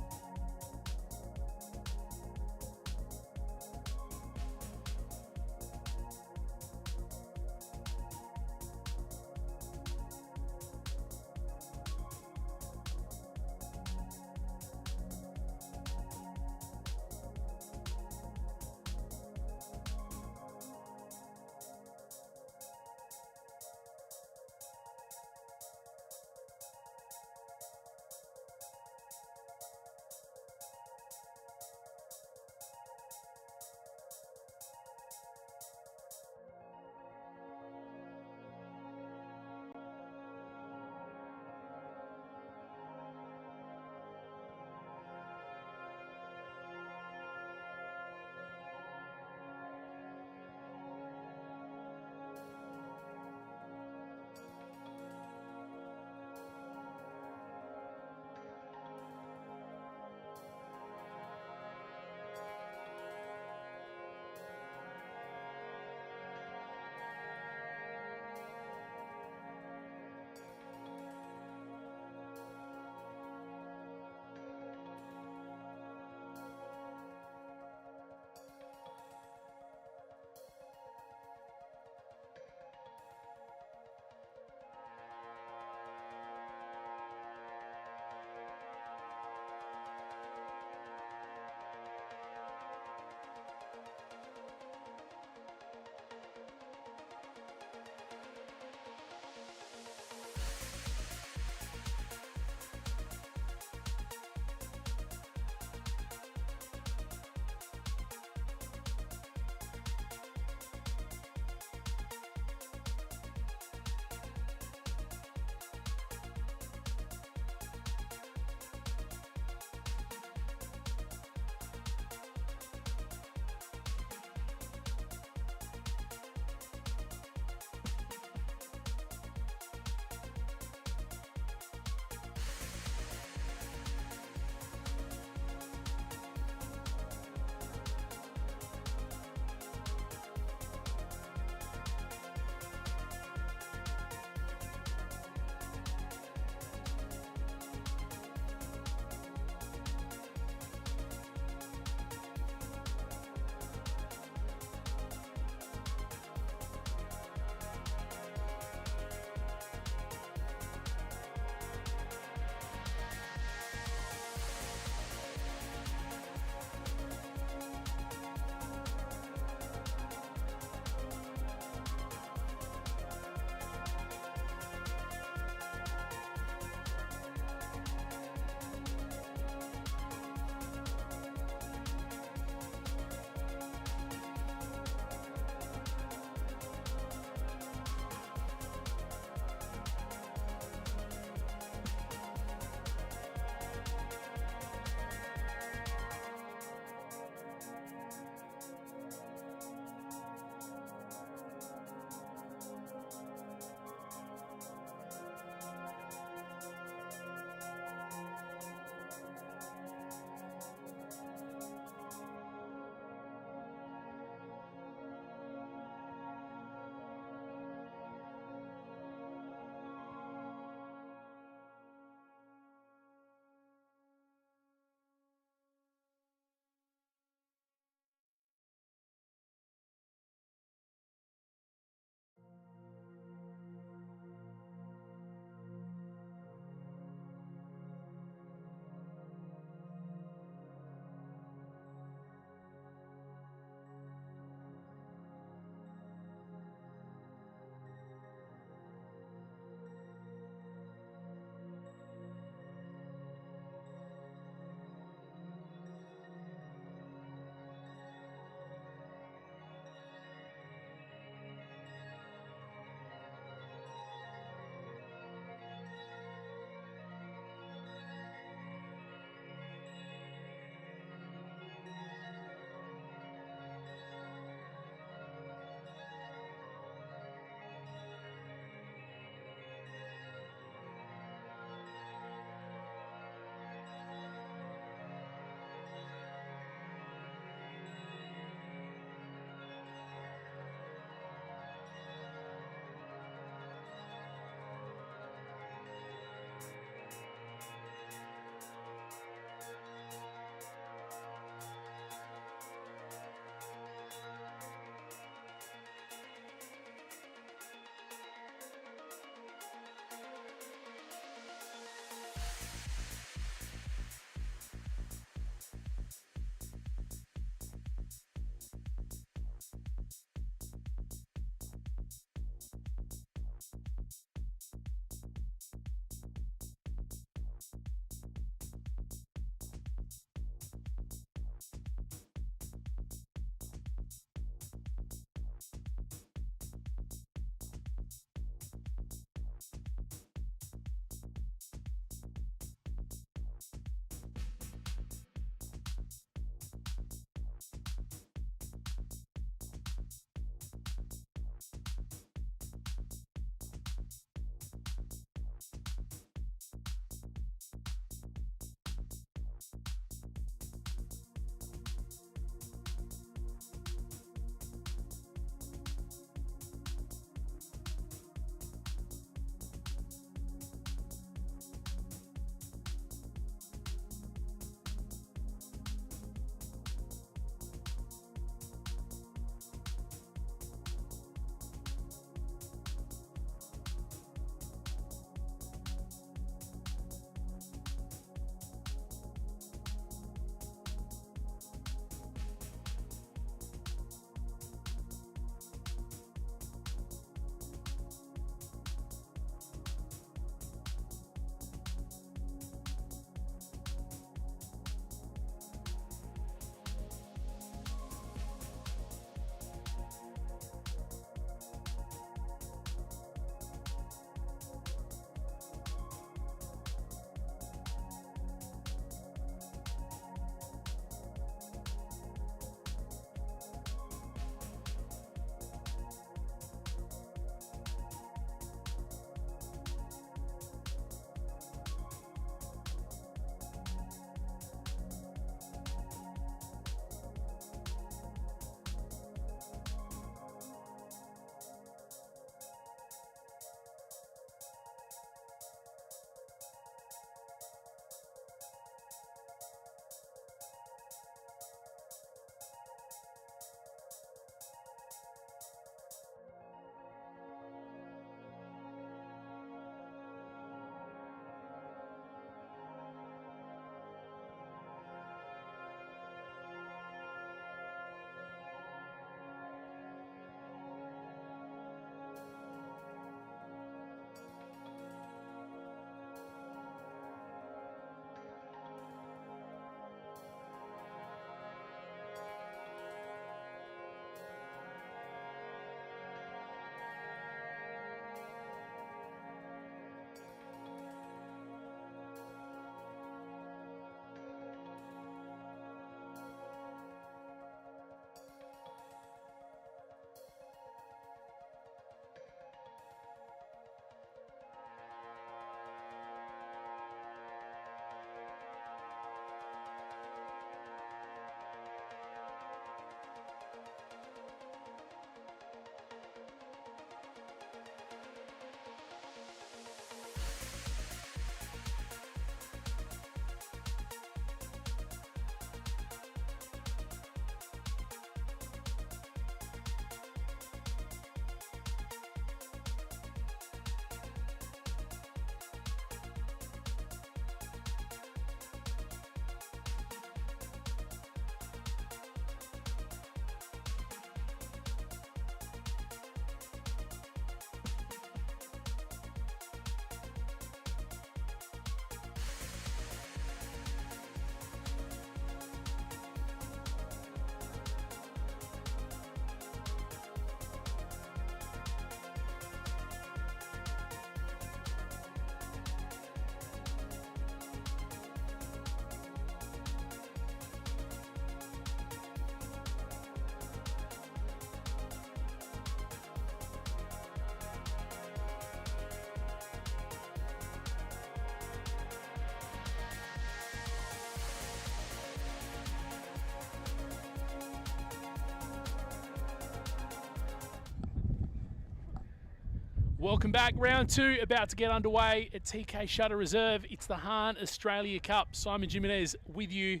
Welcome back. Round 2 about to get underway at TK Shutter Reserve. It's the Hahn Australia Cup. Simon Jimenez with you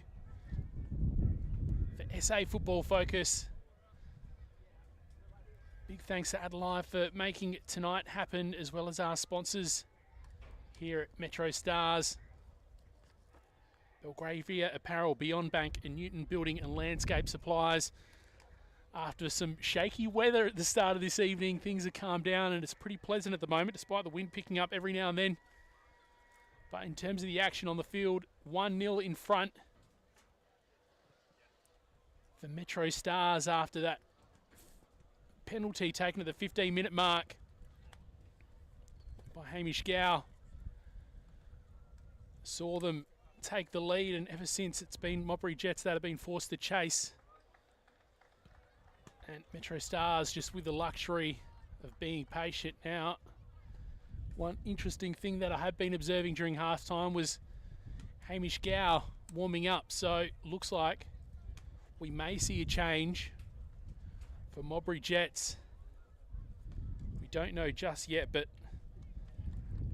for SA Football Focus. Big thanks to Adelaide for making tonight happen, as well as our sponsors here at Metrostars, Belgravia Apparel, Beyond Bank and Newton Building and Landscape Supplies. After some shaky weather at the start of this evening, things have calmed down and it's pretty pleasant at the moment, despite the wind picking up every now and then. But in terms of the action on the field, 1-0 in front for Metrostars after that penalty taken at the 15-minute mark by Hamish Gow. Saw them take the lead, and ever since it's been Modbury Jets that have been forced to chase. And Metrostars just with the luxury of being patient now. One interesting thing that I have been observing during halftime was Hamish Gow warming up. So looks like we may see a change for Modbury Jets. We don't know just yet, but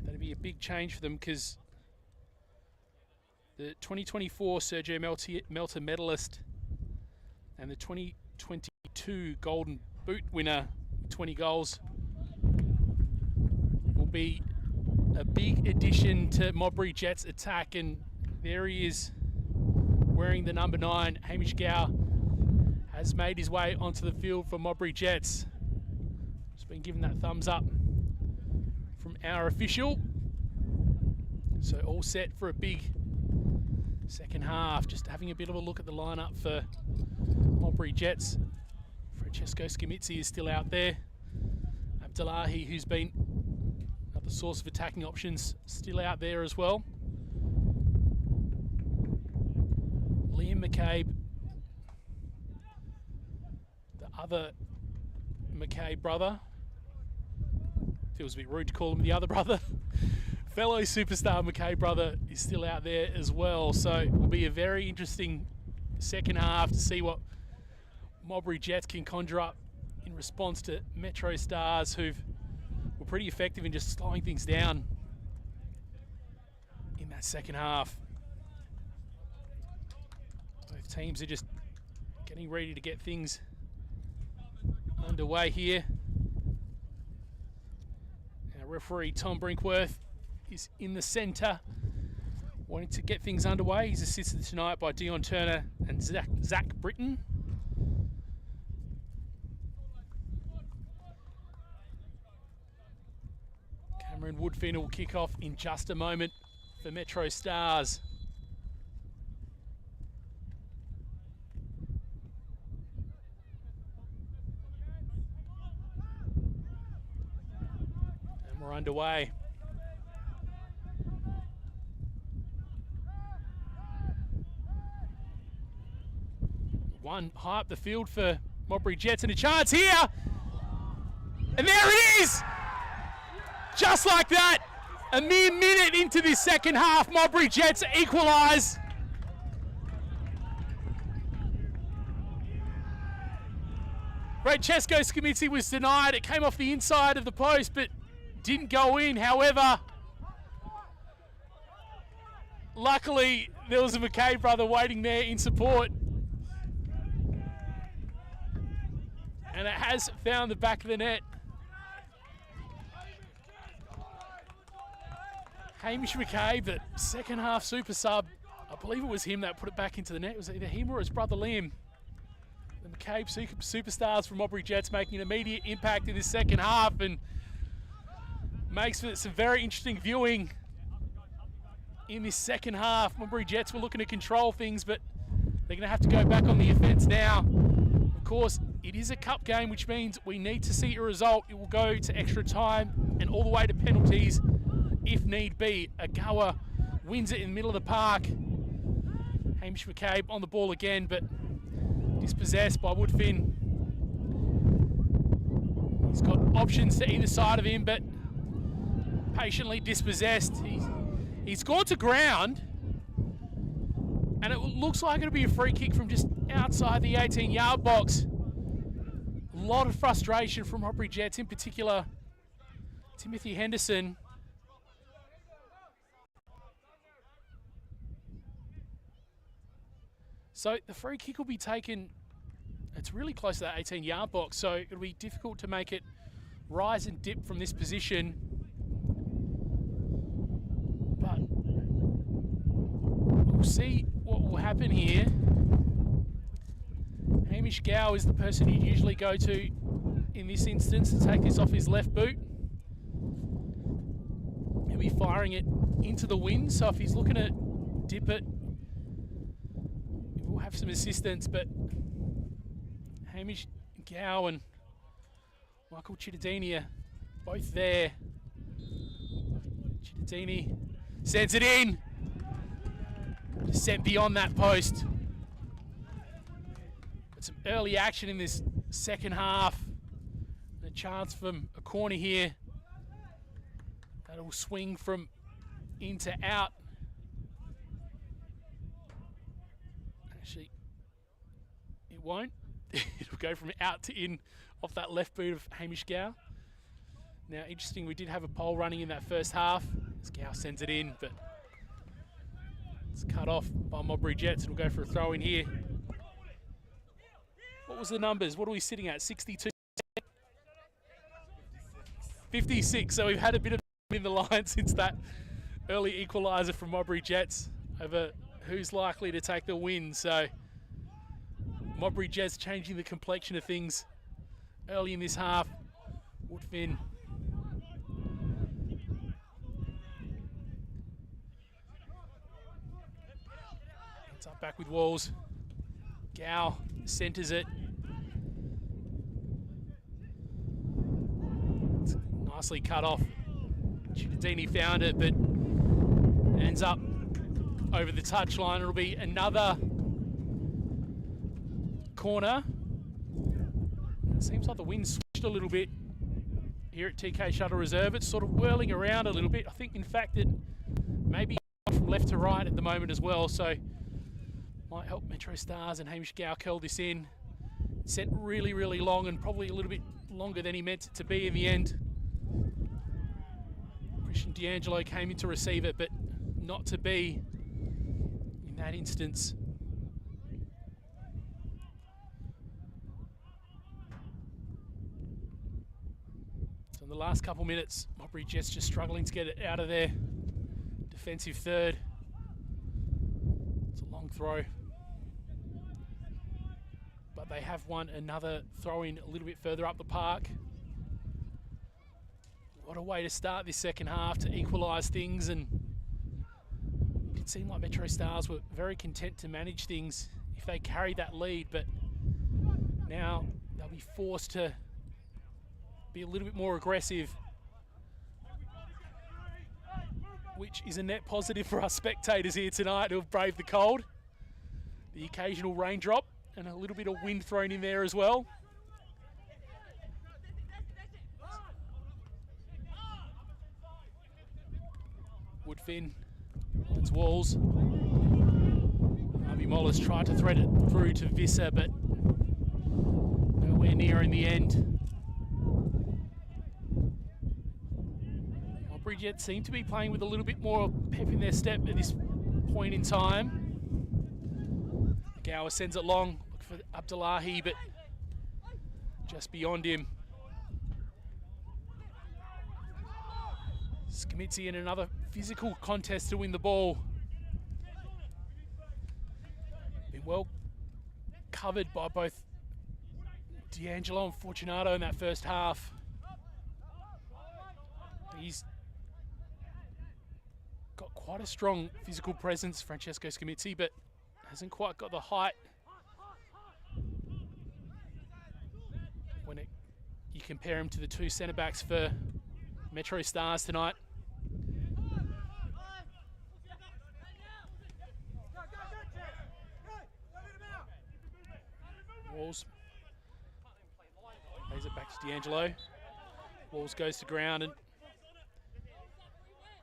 that'd be a big change for them, because the 2024 Sergio Melter medalist and the 2022 Golden Boot winner, 20 goals, will be a big addition to Modbury Jets' attack. And there he is, wearing the number 9. Hamish Gow has made his way onto the field for Modbury Jets. Just been given that thumbs up from our official. So all set for a big second half. Just having a bit of a look at the lineup for Modbury Jets. Francesco Scamitzi is still out there. Abdullahi, who's been another source of attacking options, still out there as well. Liam McCabe, the other McCabe brother. Feels a bit rude to call him the other brother. Fellow superstar McCabe brother is still out there as well. So it will be a very interesting second half to see what Modbury Jets can conjure up in response to Metrostars, who were pretty effective in just slowing things down in that second half. Both teams are just getting ready to get things underway here. Our referee Tom Brinkworth is in the centre, wanting to get things underway. He's assisted tonight by Dion Turner and Zach Britton. Cameron Woodfin will kick off in just a moment for Metrostars. And we're underway. One high up the field for Modbury Jets, and a chance here. And there it is! Just like that, a mere minute into this second half, Modbury Jets equalise. Francesco Scamitzi was denied. It came off the inside of the post, but didn't go in. However, luckily, there was a McCabe brother waiting there in support. And it has found the back of the net. Hamish McCabe, the second half super sub, I believe it was him that put it back into the net. It was either him or his brother Liam. The McCabe superstars from Modbury Jets making an immediate impact in this second half, and makes for some very interesting viewing in this second half. Modbury Jets were looking to control things, but they're going to have to go back on the offence now. Of course, it is a cup game, which means we need to see a result. It will go to extra time and all the way to penalties if need be. Agawa wins it in the middle of the park. Hamish McCabe on the ball again, but dispossessed by Woodfin. He's got options to either side of him, but patiently dispossessed. He's gone to ground, and it looks like it'll be a free kick from just outside the 18-yard box. A lot of frustration from Modbury Jets, in particular Timothy Henderson. So the free kick will be taken, it's really close to that 18-yard box, so it'll be difficult to make it rise and dip from this position. But we'll see what will happen here. Hamish Gow is the person you'd usually go to in this instance to take this off his left boot. He'll be firing it into the wind, so if he's looking to dip it, we'll have some assistance, but Hamish Gow and Michael Cittadini are both there. Cittadini sends it in. Sent beyond that post. Got some early action in this second half. And a chance from a corner here. That'll swing from in to out. Actually, it won't. It'll go from out to in off that left boot of Hamish Gow. Now, interesting, we did have a pole running in that first half. As Gow sends it in, but it's cut off by Modbury Jets. It'll go for a throw in here. What was the numbers? What are we sitting at? 62? 56. So we've had a bit of in the line since that early equaliser from Modbury Jets over who's likely to take the win. So Modbury Jets changing the complexion of things early in this half. Woodfin. It's up back with Walls. Gow centres it. It's nicely cut off. Cittadini found it, but ends up over the touchline. It'll be another corner. It seems like the wind switched a little bit here at TK Shuttle Reserve. It's sort of whirling around a little bit. I think, in fact, it may be from left to right at the moment as well, so might help Metrostars and Hamish Gow curl this in. Sent really, really long, and probably a little bit longer than he meant it to be in the end. Christian D'Angelo came in to receive it, but not to be in that instance. So in the last couple minutes, Modbury Jets just struggling to get it out of their defensive third. It's a long throw, but they have won another throw-in a little bit further up the park. What a way to start this second half to equalise things, and it seemed like Metrostars were very content to manage things if they carried that lead, but now they'll be forced to be a little bit more aggressive, which is a net positive for us spectators here tonight who have braved the cold. The occasional raindrop and a little bit of wind thrown in there as well. Woodfin, it's Walls. Harvey Mollis tried to thread it through to Visser, but nowhere near in the end. Modbury Jets seem to be playing with a little bit more pep in their step at this point in time. Gower sends it long, look for Abdullahi, but just beyond him. Skamitzi in another physical contest to win the ball. Been well covered by both D'Angelo and Fortunato in that first half. He's got quite a strong physical presence, Francesco Skamitzi, but hasn't quite got the height when you compare him to the two centre-backs for Metrostars tonight. Walls plays it back to D'Angelo. Walls goes to ground and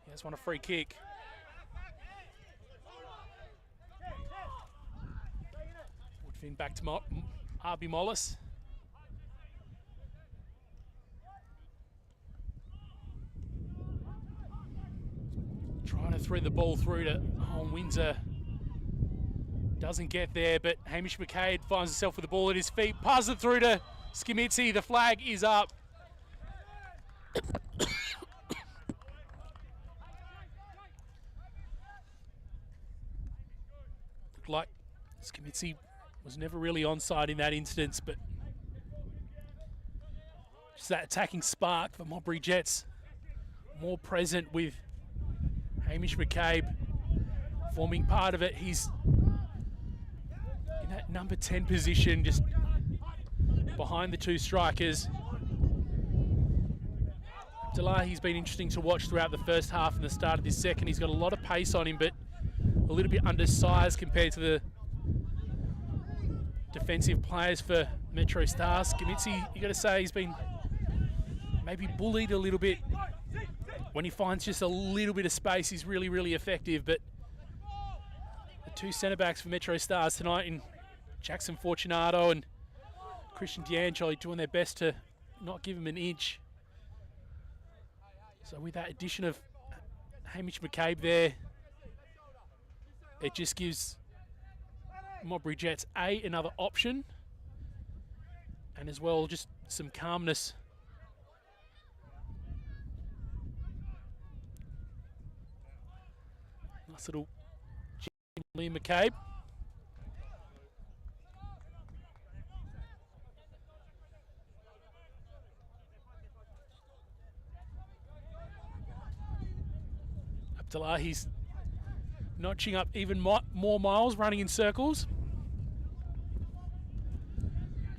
he has won a free kick. Woodfin back to Harvey Mollis. thread the ball through to Windsor. Doesn't get there, but Hamish McCabe finds himself with the ball at his feet. Passes it through to Skimitsi. The flag is up. Looked like Skimitsi was never really onside in that instance, but just that attacking spark for Modbury Jets. More present with Hamish McCabe forming part of it. He's in that number 10 position, just behind the two strikers. Abdullahi's been interesting to watch throughout the first half and the start of this second. He's got a lot of pace on him, but a little bit undersized compared to the defensive players for Metrostars. Skimitsi, you got to say, he's been maybe bullied a little bit. When he finds just a little bit of space, he's really, really effective. But the two centre-backs for Metrostars tonight in Jackson Fortunato and Christian D'Angelo doing their best to not give him an inch. So with that addition of Hamish McCabe there, it just gives Modbury Jets another option, and as well just some calmness. Nice little Liam McCabe. Abdullahi's notching up even more miles, running in circles.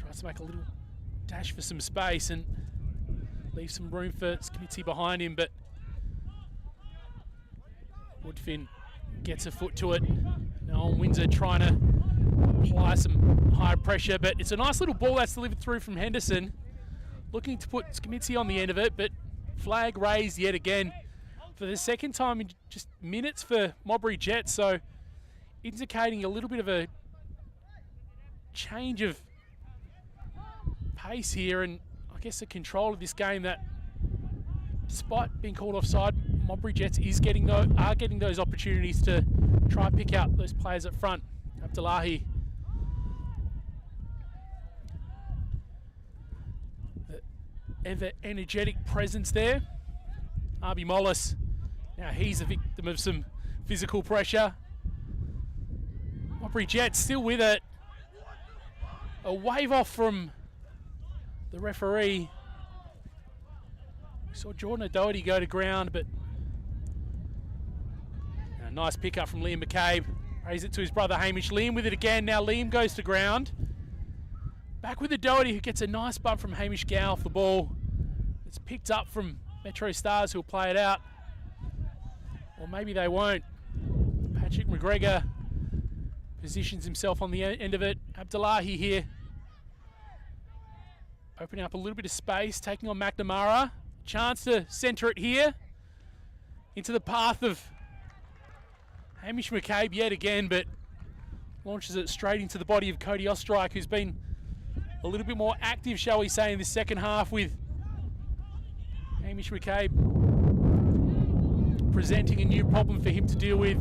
Tries to make a little dash for some space and leave some room for Skimitsi behind him, but Woodfin gets a foot to it. Now Windsor trying to apply some high pressure, but it's a nice little ball that's delivered through from Henderson. Looking to put Skimitsi on the end of it, but flag raised yet again for the second time in just minutes for Modbury Jets, so indicating a little bit of a change of pace here, and I guess the control of this game that, despite being called offside, Modbury Jets are getting those opportunities to try and pick out those players up front. Abdullahi, the ever energetic presence there. Arby Mollis, now he's a victim of some physical pressure. Modbury Jets still with it. A wave off from the referee. We saw Jordan O'Doherty go to ground, but a nice pickup from Liam McCabe. Raise it to his brother Hamish. Liam with it again. Now Liam goes to ground. Back with O'Doherty, who gets a nice bump from Hamish Gow off the ball. It's picked up from Metrostars, who'll play it out. Or maybe they won't. Patrick McGregor positions himself on the end of it. Abdullahi here, opening up a little bit of space, taking on McNamara. Chance to centre it here into the path of Hamish McCabe yet again, but launches it straight into the body of Cody Ostrike, who's been a little bit more active, shall we say, in this second half, with Hamish McCabe presenting a new problem for him to deal with.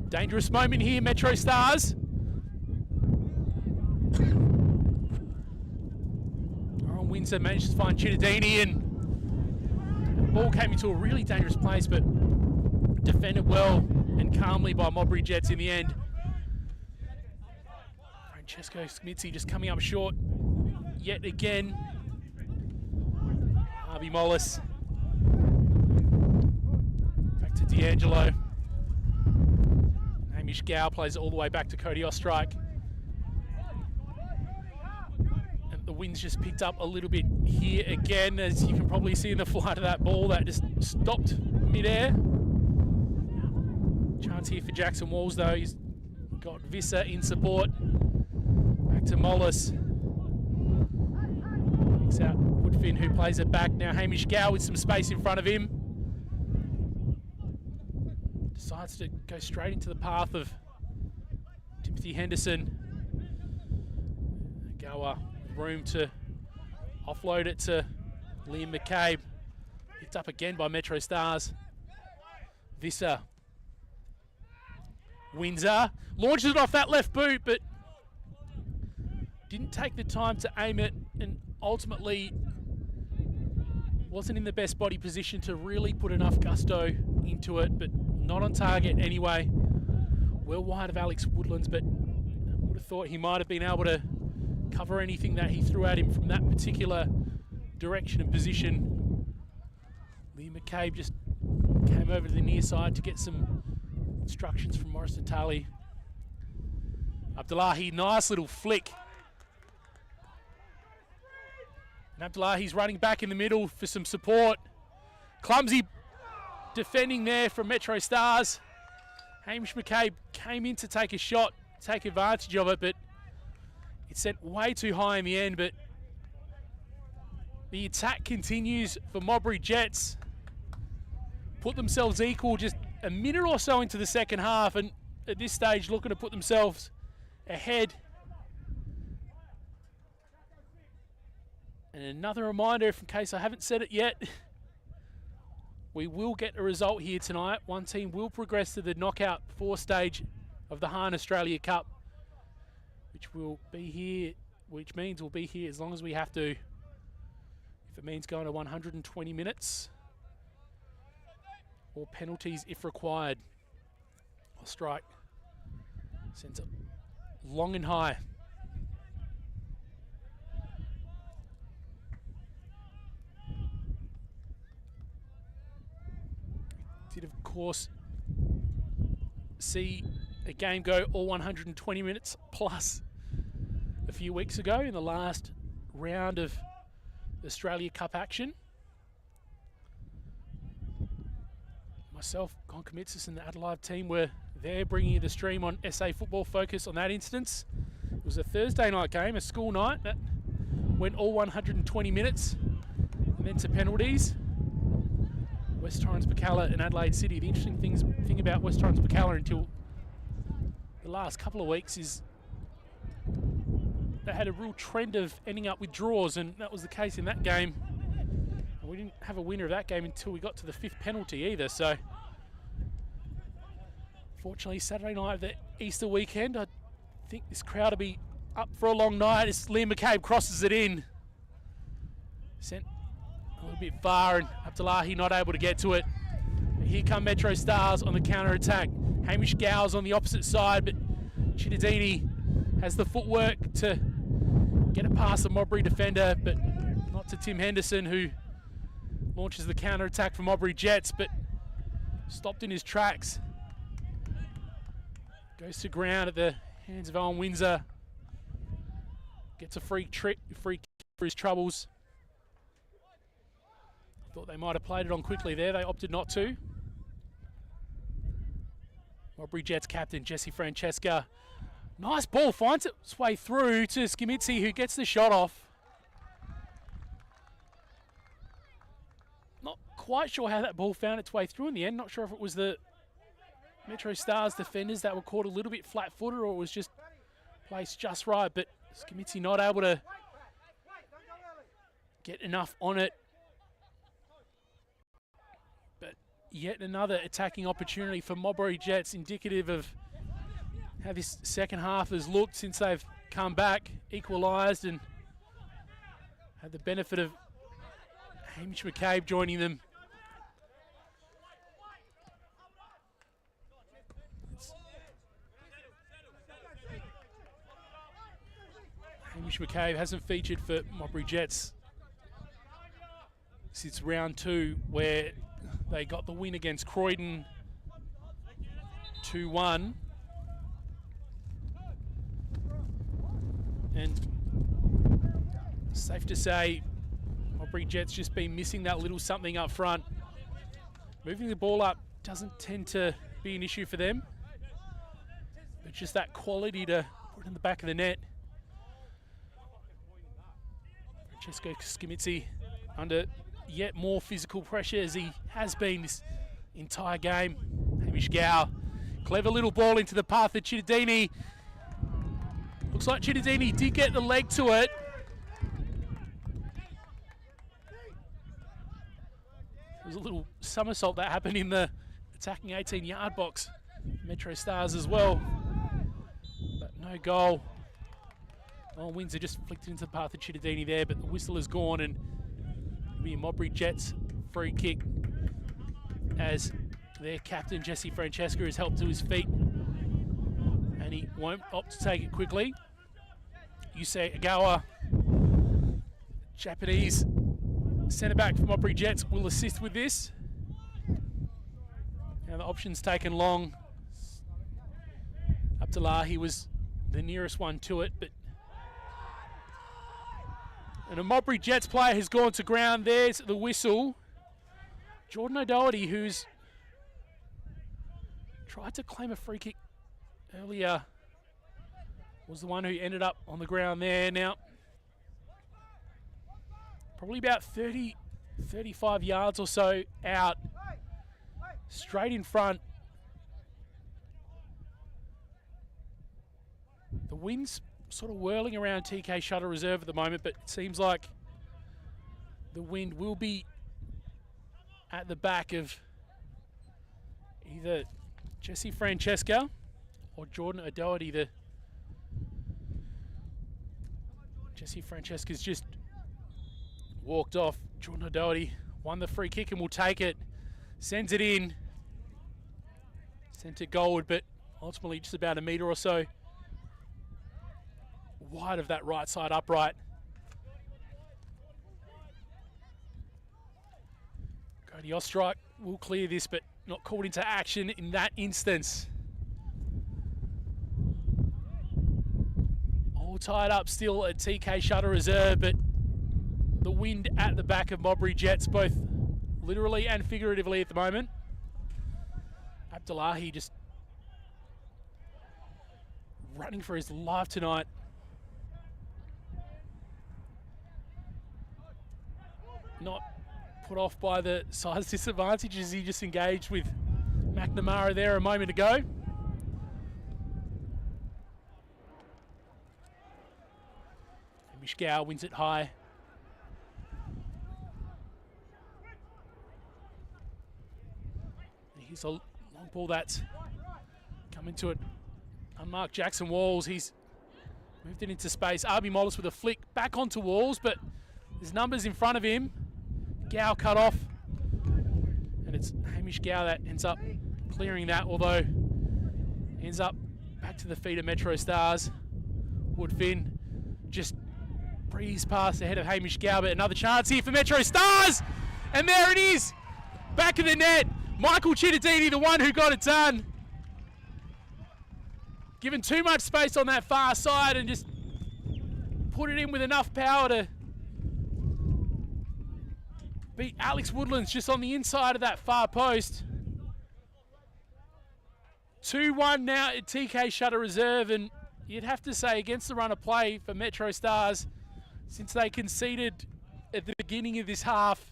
Dangerous moment here, Metrostars. Windsor managed to find Chittadini, and the ball came into a really dangerous place, but defended well and calmly by Modbury Jets in the end. Francesco Skimitsi just coming up short yet again. Harvey Mollis. Back to D'Angelo. Hamish Gow plays it all the way back to Cody Ostrike. And the wind's just picked up a little bit here again, as you can probably see in the flight of that ball that just stopped mid-air. Chance here for Jackson Walls though. He's got Visser in support. Back to Mollis. Picks out Woodfin, who plays it back. Now Hamish Gow with some space in front of him. Decides to go straight into the path of Timothy Henderson. Gower with room to offload it to Liam McCabe. Picked up again by Metrostars. Visser Windsor launches it off that left boot, but didn't take the time to aim it, and ultimately wasn't in the best body position to really put enough gusto into it, but not on target anyway. Well wide of Alex Woodlands, but would have thought he might have been able to cover anything that he threw at him from that particular direction and position. Liam McCabe just came over to the near side to get some instructions from Morris Natali. Abdullahi, nice little flick. And Abdullahi's running back in the middle for some support. Clumsy defending there from Metrostars. Hamish McCabe came in to take a shot, take advantage of it, but it sent way too high in the end. But the attack continues for Modbury Jets. Put themselves equal just a minute or so into the second half, and at this stage looking to put themselves ahead. And another reminder, if in case I haven't said it yet, we will get a result here tonight. One team will progress to the knockout 4 stage of the Hahn Australia Cup, which means we'll be here as long as we have to. If it means going to 120 minutes, or penalties if required. I'll strike. Sends it long and high. Did of course see a game go all 120 minutes plus a few weeks ago in the last round of Australia Cup action. Myself, Con Comitsis and the Adelaide team were there bringing you the stream on SA Football Focus on that instance. It was a Thursday night game, a school night that went all 120 minutes and then to penalties. West Torrens Bacalla and Adelaide City. The interesting thing about West Torrens Bacalla until the last couple of weeks is they had a real trend of ending up with draws, and that was the case in that game. And we didn't have a winner of that game until we got to the 5th penalty either. So fortunately, Saturday night of the Easter weekend, I think this crowd will be up for a long night as Liam McCabe crosses it in. Sent a little bit far, and Abdullahi not able to get to it. But here come Metrostars on the counter-attack. Hamish Gow's on the opposite side, but Chittadini has the footwork to get it past the Modbury defender, but not to Tim Henderson, who launches the counter-attack for Modbury Jets, but stopped in his tracks. Goes to ground at the hands of Owen Windsor. Gets a free kick for his troubles. Thought they might have played it on quickly there. They opted not to. Modbury Jets captain Jesse Francesca. Nice ball, finds its way through to Skimitsi, who gets the shot off. Not quite sure how that ball found its way through in the end. Not sure if it was the Metrostars defenders that were caught a little bit flat-footed, or it was just placed just right. But Skimitsi not able to get enough on it. Yet another attacking opportunity for Modbury Jets, indicative of how this second half has looked since they've come back, equalised, and had the benefit of Hamish McCabe joining them. Hamish McCabe hasn't featured for Modbury Jets since round 2, where they got the win against Croydon 2-1. And safe to say, Modbury Jets just been missing that little something up front. Moving the ball up doesn't tend to be an issue for them, but just that quality to put it in the back of the net. Francesco Skimitsi under yet more physical pressure as he has been this entire game. Hamish Gow, clever little ball into the path of Chittadini. Looks like Chittadini did get the leg to it. There was a little somersault that happened in the attacking 18-yard box Metrostars as well. But no goal. Well, wins are just flicked into the path of Cittadini there, but the whistle is gone, and it'll be a Modbury Jets free kick as their captain, Jesse Francesca, is helped to his feet, and he won't opt to take it quickly. Yusei Agawa, Japanese centre-back for Modbury Jets, will assist with this. Now the option's taken long. Abdullahi was the nearest one to it, but and a Modbury Jets player has gone to ground. There's the whistle. Jordan O'Doherty, who's tried to claim a free kick earlier, was the one who ended up on the ground there. Now, probably about 30, 35 yards or so out, straight in front. The wind's sort of whirling around TK Shutter Reserve at the moment, but it seems like the wind will be at the back of either Jesse Francesca or Jordan O'Doherty. Jesse Francesca's just walked off. Jordan O'Doherty won the free kick and will take it. Sends it in. Sent it goalward, but ultimately just about a metre or so wide of that right side upright. Cody Ostrike will clear this, but not called into action in that instance. All tied up still at TK Shutter Reserve, but the wind at the back of Modbury Jets, both literally and figuratively at the moment. Abdullahi just running for his life tonight. Not put off by the size disadvantage as he just engaged with McNamara there a moment ago. Mishgao wins it high. Here's a long ball that's come into it. Unmarked Jackson Walls. He's moved it into space. Arby Mollis with a flick back onto Walls, but there's numbers in front of him. Gow cut off, and it's Hamish Gow that ends up clearing that, although ends up back to the feet of Metrostars. Woodfin just breezed past ahead of Hamish Gow, but another chance here for Metrostars, and there it is, back of the net. Michael Cittadini, the one who got it done. Given too much space on that far side and just put it in with enough power to beat Alex Woodlands just on the inside of that far post. 2-1 now at TK Shutter Reserve, and you'd have to say against the run of play for Metrostars, since they conceded at the beginning of this half.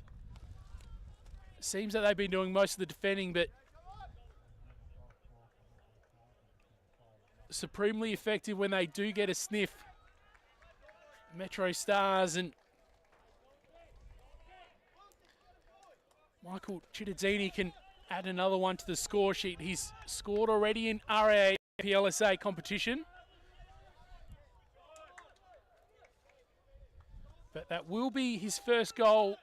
Seems that they've been doing most of the defending, but supremely effective when they do get a sniff. Metrostars, and Michael Cittadini can add another one to the score sheet. He's scored already in RAA PLSA competition, but that will be his first goal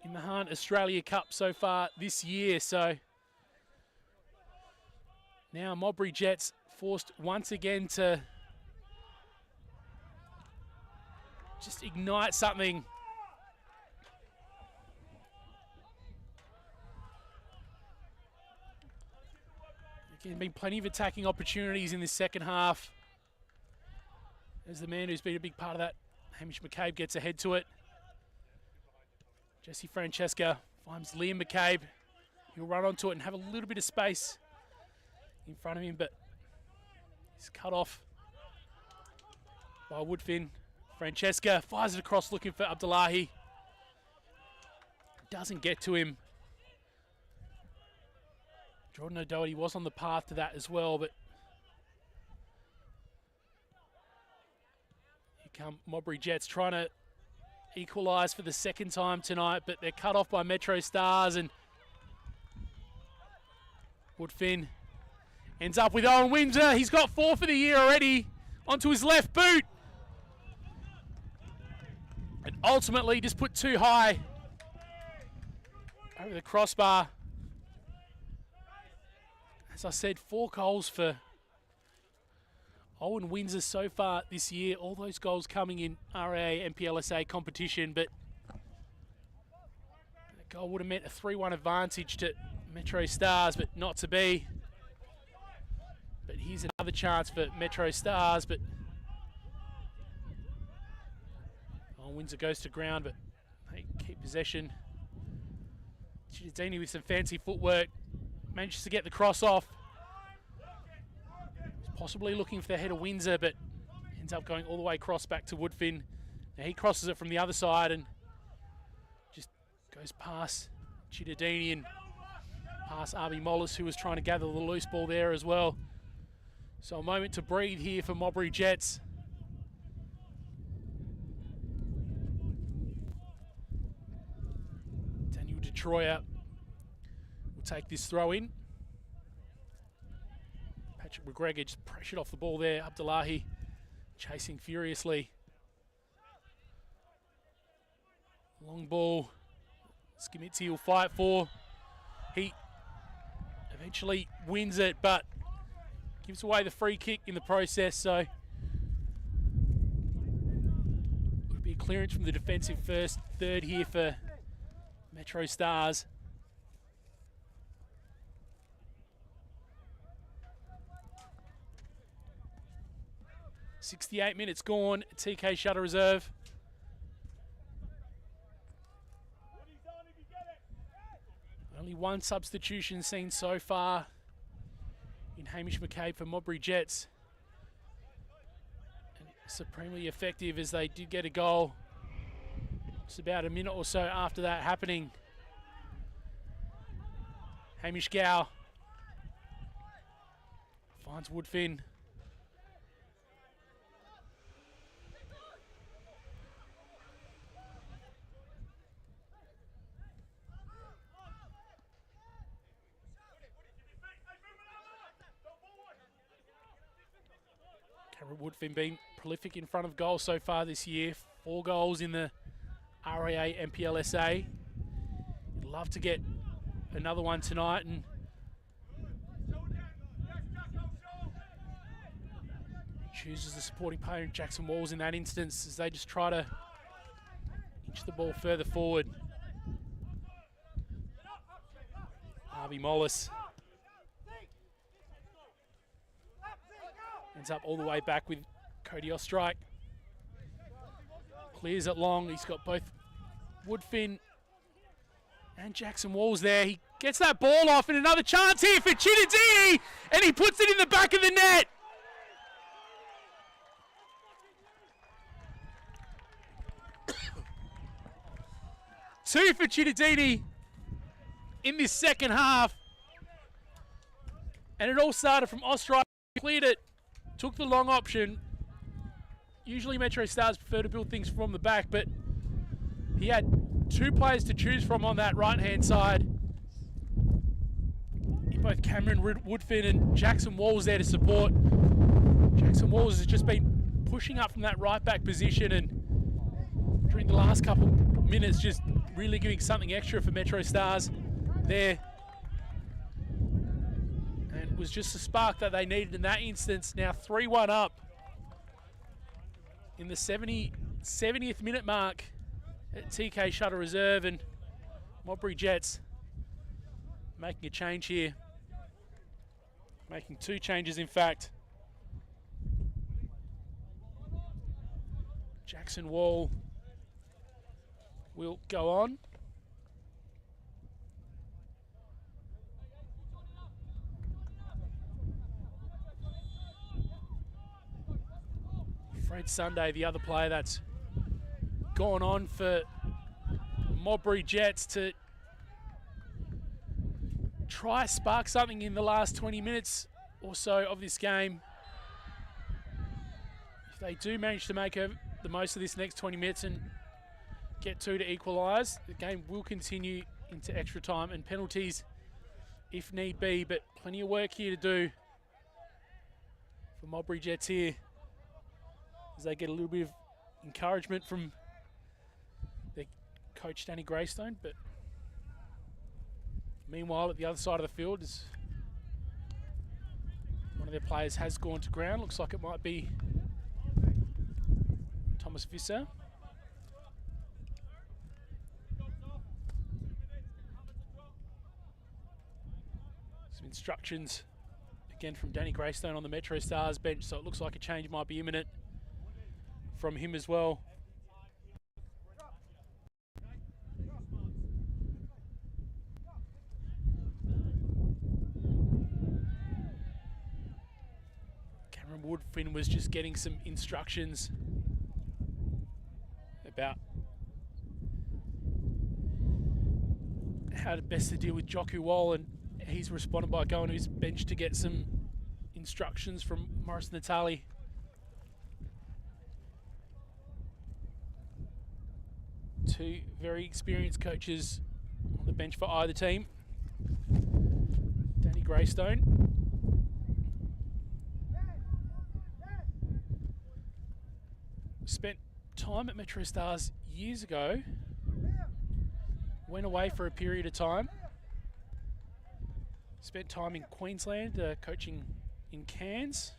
in the Hunt Australia Cup so far this year. So now Modbury Jets forced once again to just ignite something. Again, been plenty of attacking opportunities in this second half, as the man who's been a big part of that, Hamish McCabe, gets ahead to it. Jesse Francesca finds Liam McCabe. He'll run onto it and have a little bit of space in front of him, but he's cut off by Woodfin. Francesca fires it across looking for Abdullahi. Doesn't get to him. Jordan O'Doherty was on the path to that as well, but here come Modbury Jets trying to equalise for the second time tonight, but they're cut off by Metrostars, and Woodfin Ends up with Owen Windsor. He's got 4 for the year already. Onto his left boot. And ultimately just put too high over the crossbar. As I said, 4 goals for Owen Windsor so far this year. All those goals coming in RAA MPLSA competition, but that goal would have meant a 3-1 advantage to Metrostars, but not to be. But here's another chance for Metrostars, but Owen Windsor goes to ground, but they keep possession. Cittadini with some fancy footwork manages to get the cross off. Possibly looking for the head of Windsor, but ends up going all the way across back to Woodfin. Now he crosses it from the other side and just goes past Cittadini and past Arby Mollis, who was trying to gather the loose ball there as well. So a moment to breathe here for Modbury Jets. Daniel Detroyer will take this throw in. Patrick McGregor just pressured off the ball there. Abdullahi chasing furiously. Long ball. Skimitzi will fight for. He eventually wins it, but gives away the free kick in the process, so it would be a clearance from the defensive first third here for Metrostars. 68 minutes gone, TK Shutter Reserve. Only 1 substitution seen so far in Hamish McCabe for Modbury Jets. And supremely effective as they did get a goal. It's about a minute or so after that happening. Hamish Gow finds Woodfin. Woodfin being prolific in front of goal so far this year. 4 goals in the RAA MPLSA. You'd love to get another one tonight, and chooses the supporting player Jackson Walls in that instance as they just try to inch the ball further forward. Harvey Mollis ends up all the way back with Cody Ostrike. Clears it long. He's got both Woodfin and Jackson Walls there. He gets that ball off, and another chance here for Cittadini, and he puts it in the back of the net. Two for Cittadini in this second half. And it all started from Ostrike. Cleared it, took the long option. Usually Metrostars prefer to build things from the back, but he had 2 players to choose from on that right-hand side. In both Cameron Woodfin and Jackson Walls there to support. Jackson Walls has just been pushing up from that right-back position, and during the last couple minutes just really giving something extra for Metrostars there. And it was just the spark that they needed in that instance. Now 3-1 up in the 70th minute mark at TK Shutter Reserve, and Modbury Jets making a change here. Making 2 changes, in fact. Jackson Wall will go on. Fred Sunday, the other player that's gone on for Modbury Jets to try spark something in the last 20 minutes or so of this game. If they do manage to make the most of this next 20 minutes and get 2 to equalise, the game will continue into extra time and penalties if need be, but plenty of work here to do for Modbury Jets here, as they get a little bit of encouragement from their coach Danny Greystone. But meanwhile, at the other side of the field, is one of their players has gone to ground. Looks like it might be Thomas Visser. Some instructions again from Danny Greystone on the Metrostars bench, so it looks like a change might be imminent from him as well. Cameron Woodfin was just getting some instructions about how best to deal with Joku Wall, and he's responded by going to his bench to get some instructions from Morris Natali. Two very experienced coaches on the bench for either team. Danny Greystone. Spent time at Metrostars years ago. Went away for a period of time. Spent time in Queensland coaching in Cairns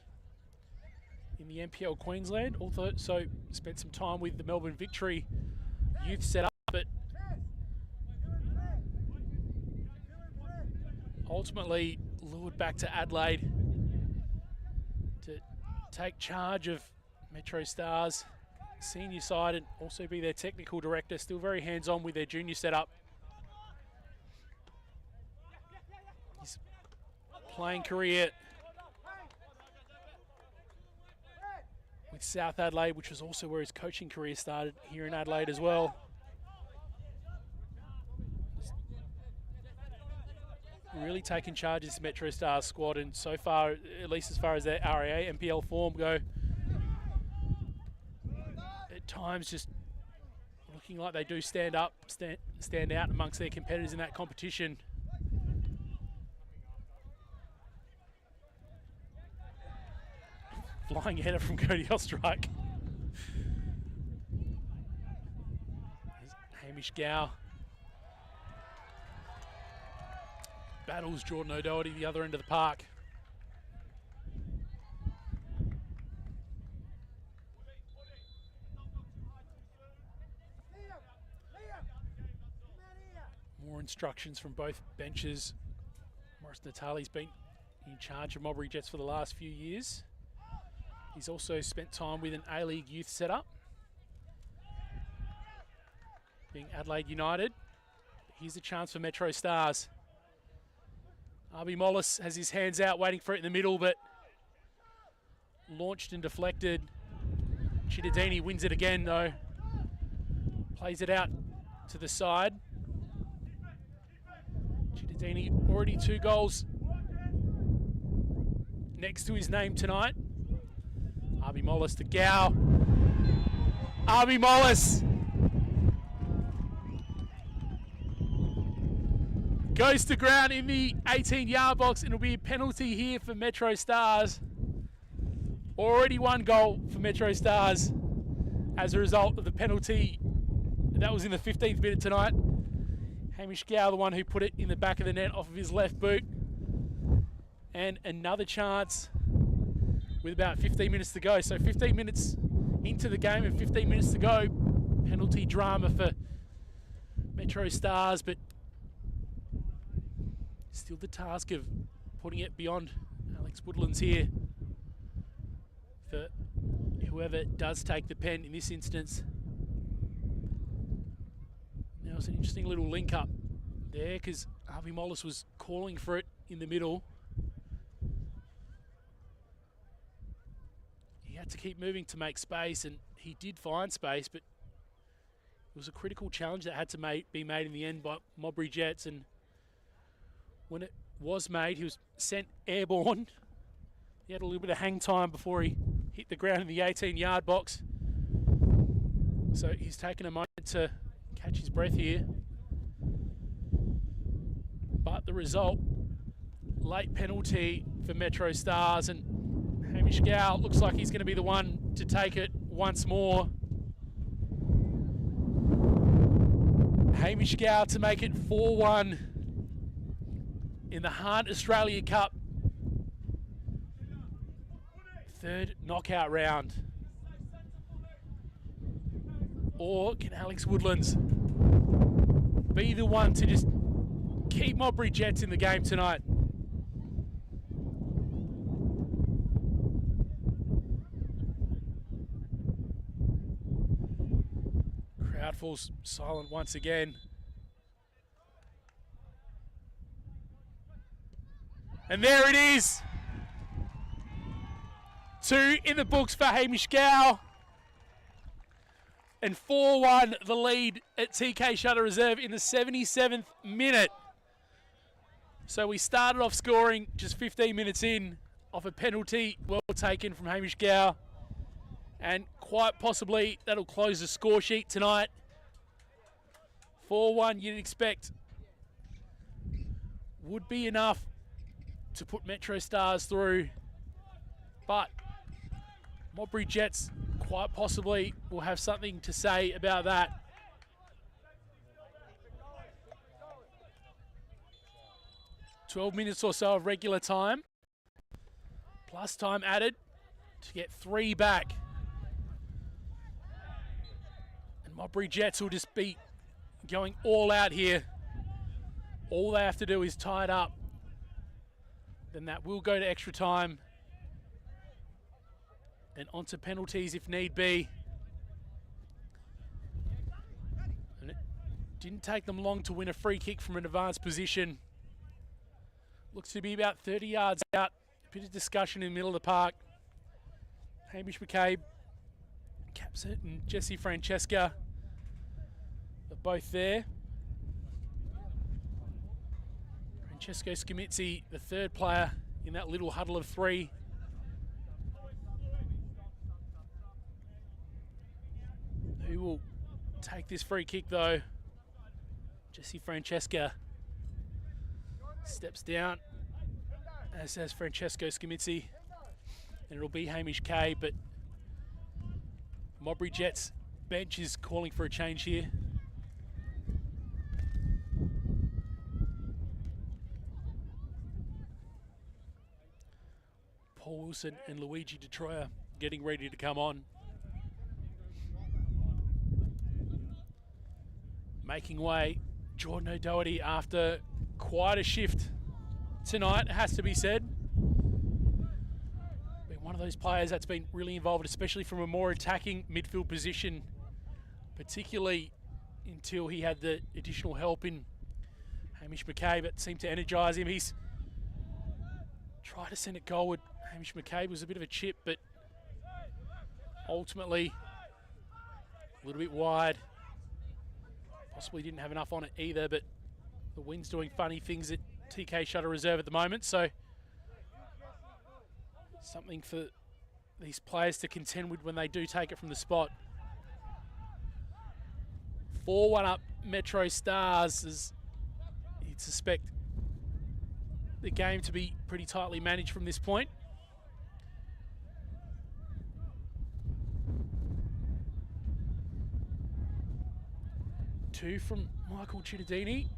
in the NPL Queensland. Also spent some time with the Melbourne Victory youth setup, but ultimately lured back to Adelaide to take charge of Metrostars senior side and also be their technical director. Still very hands-on with their junior setup. His playing career with South Adelaide, which was also where his coaching career started here in Adelaide as well. Really taking charge of this Metrostars squad, and so far, at least as far as their RAA NPL form go, at times just looking like they do stand out amongst their competitors in that competition. Flying header from Cody Ostrike. Hamish Gow battles Jordan O'Doherty the other end of the park. More instructions from both benches. Morris Natali's been in charge of Modbury Jets for the last few years. He's also spent time with an A-League youth setup, being Adelaide United. Here's a chance for Metrostars. Arby Mollis has his hands out waiting for it in the middle, but launched and deflected. Chittadini wins it again though. Plays it out to the side. Chittadini already 2 goals next to his name tonight. Arby Mollis to Gow. Arby Mollis goes to ground in the 18-yard box, and it'll be a penalty here for Metrostars. Already 1 goal for Metrostars as a result of the penalty. That was in the 15th minute tonight. Hamish Gow, the one who put it in the back of the net off of his left boot. And another chance with about 15 minutes to go. So 15 minutes into the game and 15 minutes to go. Penalty drama for Metrostars, but still the task of putting it beyond Alex Woodlands here for whoever does take the pen in this instance. Now it's an interesting little link up there because Harvey Mollis was calling for it in the middle. He had to keep moving to make space, and he did find space, but it was a critical challenge that had to be made in the end by Modbury Jets, and when it was made, he was sent airborne. He had a little bit of hang time before he hit the ground in the 18-yard box. So he's taken a moment to catch his breath here. But the result, late penalty for Metrostars, and Hamish Gow looks like he's going to be the one to take it once more. Hamish Gow to make it 4-1 in the Hunt Australia Cup. Third knockout round. Or can Alex Woodlands be the one to just keep Modbury Jets in the game tonight? Crowd falls silent once again. And there it is. 2 in the books for Hamish Gow. And 4-1 the lead at TK Shutter Reserve in the 77th minute. So we started off scoring just 15 minutes in off a penalty well taken from Hamish Gow. And quite possibly that'll close the score sheet tonight. 4-1 you'd expect would be enough to put Metrostars through. But Modbury Jets quite possibly will have something to say about that. "12 minutes or so of regular time, plus time added to get 3 back. And Modbury Jets will just be going all out here. All they have to do is tie it up. Then that will go to extra time. And onto penalties if need be. And it didn't take them long to win a free kick from an advanced position. Looks to be about 30 yards out. A bit of discussion in the middle of the park. Hamish McCabe, Capsit and Jesse Francesca are both there. Francesco Scamitzi, the third player in that little huddle of 3. Who will take this free kick though? Jesse Francesca steps down, as does Francesco Scamitzi, and it'll be Hamish K. But Modbury Jets bench is calling for a change here. Paul Wilson and Luigi De Troia getting ready to come on. Making way, Jordan O'Doherty after quite a shift tonight, it has to be said. Been one of those players that's been really involved, especially from a more attacking midfield position, particularly until he had the additional help in Hamish McCabe. It seemed to energise him. He's tried to send it goalward. Hamish McCabe was a bit of a chip, but ultimately a little bit wide. Possibly didn't have enough on it either, but the wind's doing funny things at TK Shutter Reserve at the moment, so something for these players to contend with when they do take it from the spot. 4-1 up Metrostars, as you'd suspect the game to be pretty tightly managed from this point. Two from Michael Cittadini,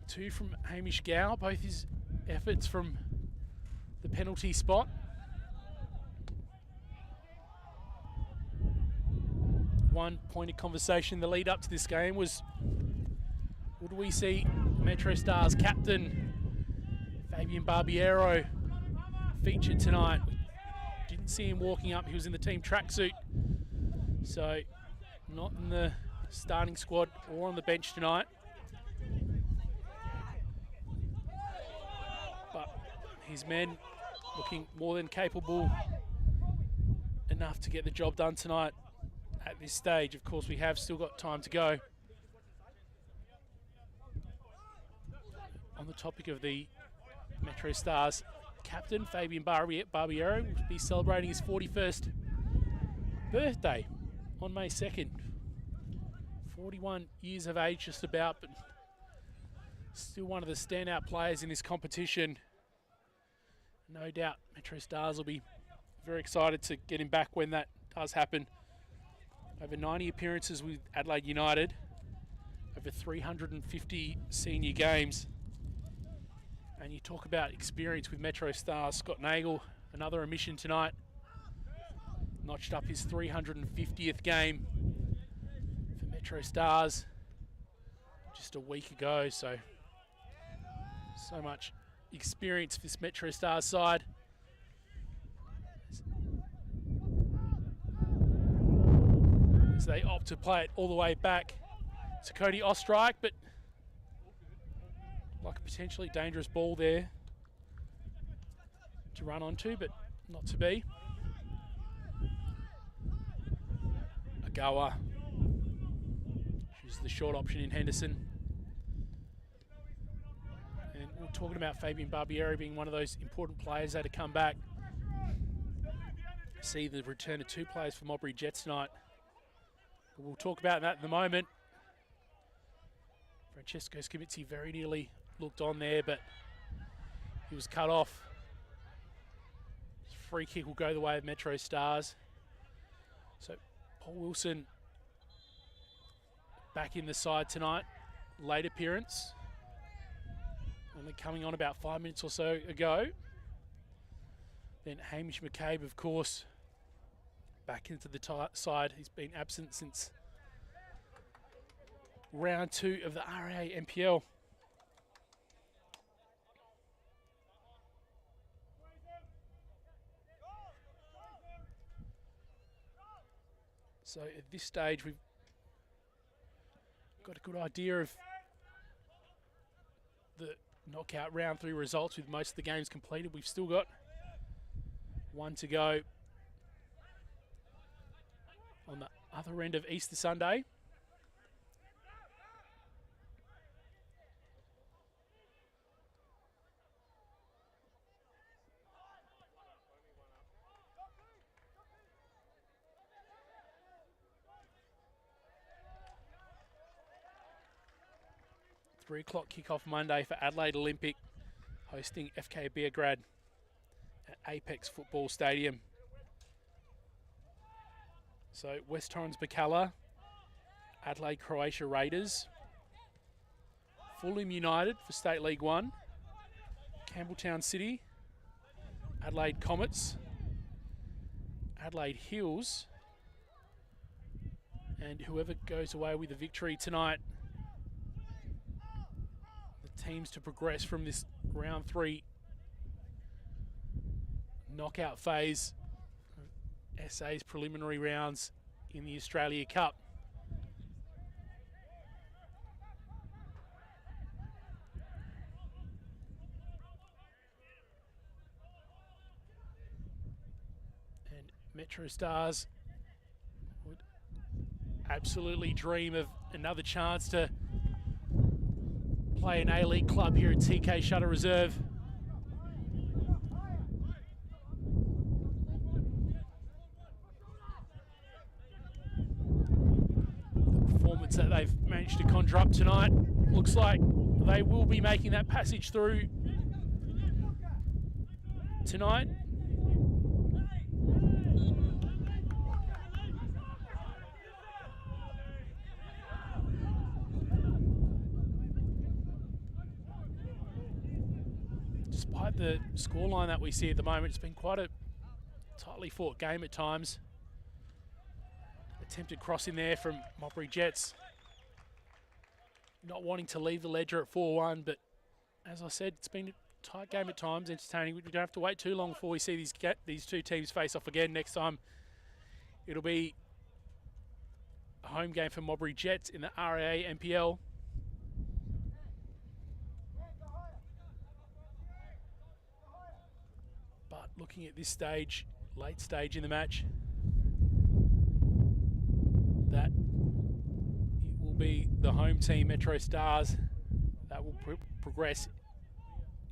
2 from Hamish Gow, both his efforts from the penalty spot. One point of conversation in the lead up to this game was, would we see Metrostars captain Fabian Barbiero featured tonight? We didn't see him walking up, he was in the team tracksuit, so not in the starting squad or on the bench tonight. But his men looking more than capable enough to get the job done tonight at this stage. Of course, we have still got time to go. On the topic of the Metrostars captain, Fabian Barbiero will be celebrating his 41st birthday on May 2nd. 41 years of age just about, but still one of the standout players in this competition. No doubt Metrostars will be very excited to get him back when that does happen. Over 90 appearances with Adelaide United, over 350 senior games. And you talk about experience with Metrostars. Scott Nagel, another omission tonight. Notched up his 350th game for Metrostars just a week ago. So much experience for this Metrostars side. As they opt to play it all the way back to Cody Ostrike, but like a potentially dangerous ball there to run onto, but not to be. Agawa chooses the short option in Henderson. And we're talking about Fabian Barbieri being one of those important players that have come back. See the return of 2 players for Modbury Jets tonight. But we'll talk about that in a moment. Francesco Scamizzi very nearly looked on there, but he was cut off. Free kick will go the way of Metrostars. So Paul Wilson back in the side tonight. Late appearance. Only coming on about 5 minutes or so ago. Then Hamish McCabe, of course, back into the side. He's been absent since round 2 of the RA NPL. So at this stage, we've got a good idea of the knockout round 3 results with most of the games completed. We've still got 1 to go on the other end of Easter Sunday. Three o'clock kickoff Monday for Adelaide Olympic, hosting FK Beograd at Apex Football Stadium. So West Torrens Bacala, Adelaide Croatia Raiders, Fulham United for State League 1, Campbelltown City, Adelaide Comets, Adelaide Hills, and whoever goes away with the victory tonight, the teams to progress from this round 3 knockout phase of SA's preliminary rounds in the Australia Cup. And Metrostars would absolutely dream of another chance to play an A-League club here at TK Shutter Reserve. The performance that they've managed to conjure up tonight looks like they will be making that passage through tonight. Despite the scoreline that we see at the moment, it's been quite a tightly fought game at times. Attempted cross in there from Modbury Jets. Not wanting to leave the ledger at 4-1, but as I said, it's been a tight game at times, entertaining. We don't have to wait too long before we see these two teams face off again. Next time, it'll be a home game for Modbury Jets in the RAA NPL. But looking at this stage, late stage in the match, that it will be the home team, Metrostars, that will progress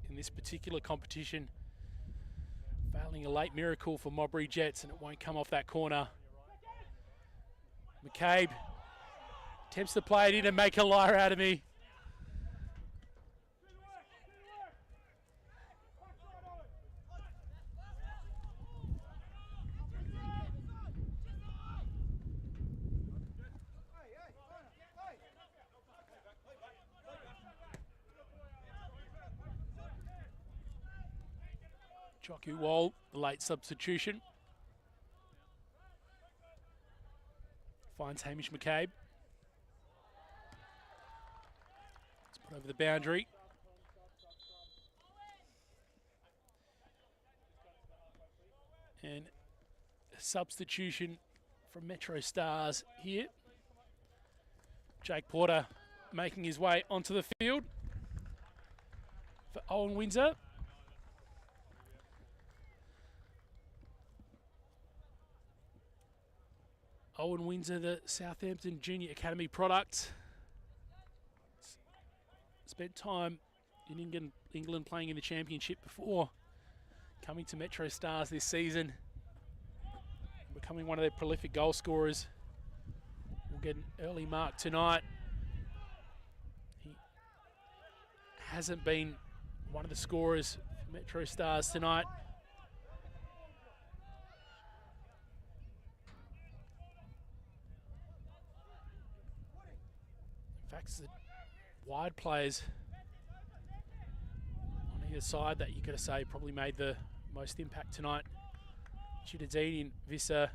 in this particular competition. Failing a late miracle for Modbury Jets, and it won't come off that corner. McCabe attempts to play it in and make a liar out of me. Jockey Wall, the late substitution. Finds Hamish McCabe. Let's put over the boundary. And a substitution from Metrostars here. Jake Porter making his way onto the field for Owen Windsor. Owen Windsor, the Southampton Junior Academy product. Spent time in England playing in the Championship before coming to Metrostars this season, becoming one of their prolific goal scorers. We'll get an early mark tonight. He hasn't been one of the scorers for Metrostars tonight. In fact, it's the wide players on either side that you got to say probably made the most impact tonight. Chittadini and Visser.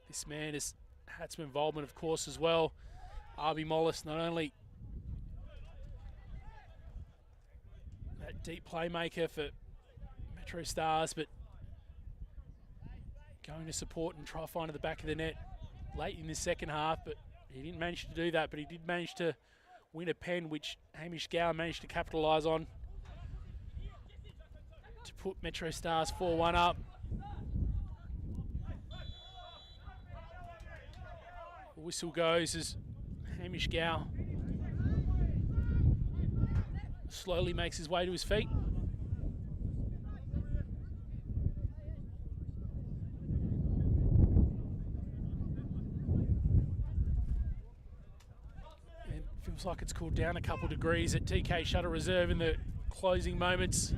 This man has had some involvement, of course, as well. Arby Mollis, not only that deep playmaker for Metrostars, but going to support and try to find at the back of the net late in the second half, but he didn't manage to do that, but he did manage to win a pen, which Hamish Gower managed to capitalise on to put Metrostars 4-1 up. The whistle goes as Hamish Gower slowly makes his way to his feet. Feels like it's cooled down a couple degrees at TK Shutter Reserve in the closing moments.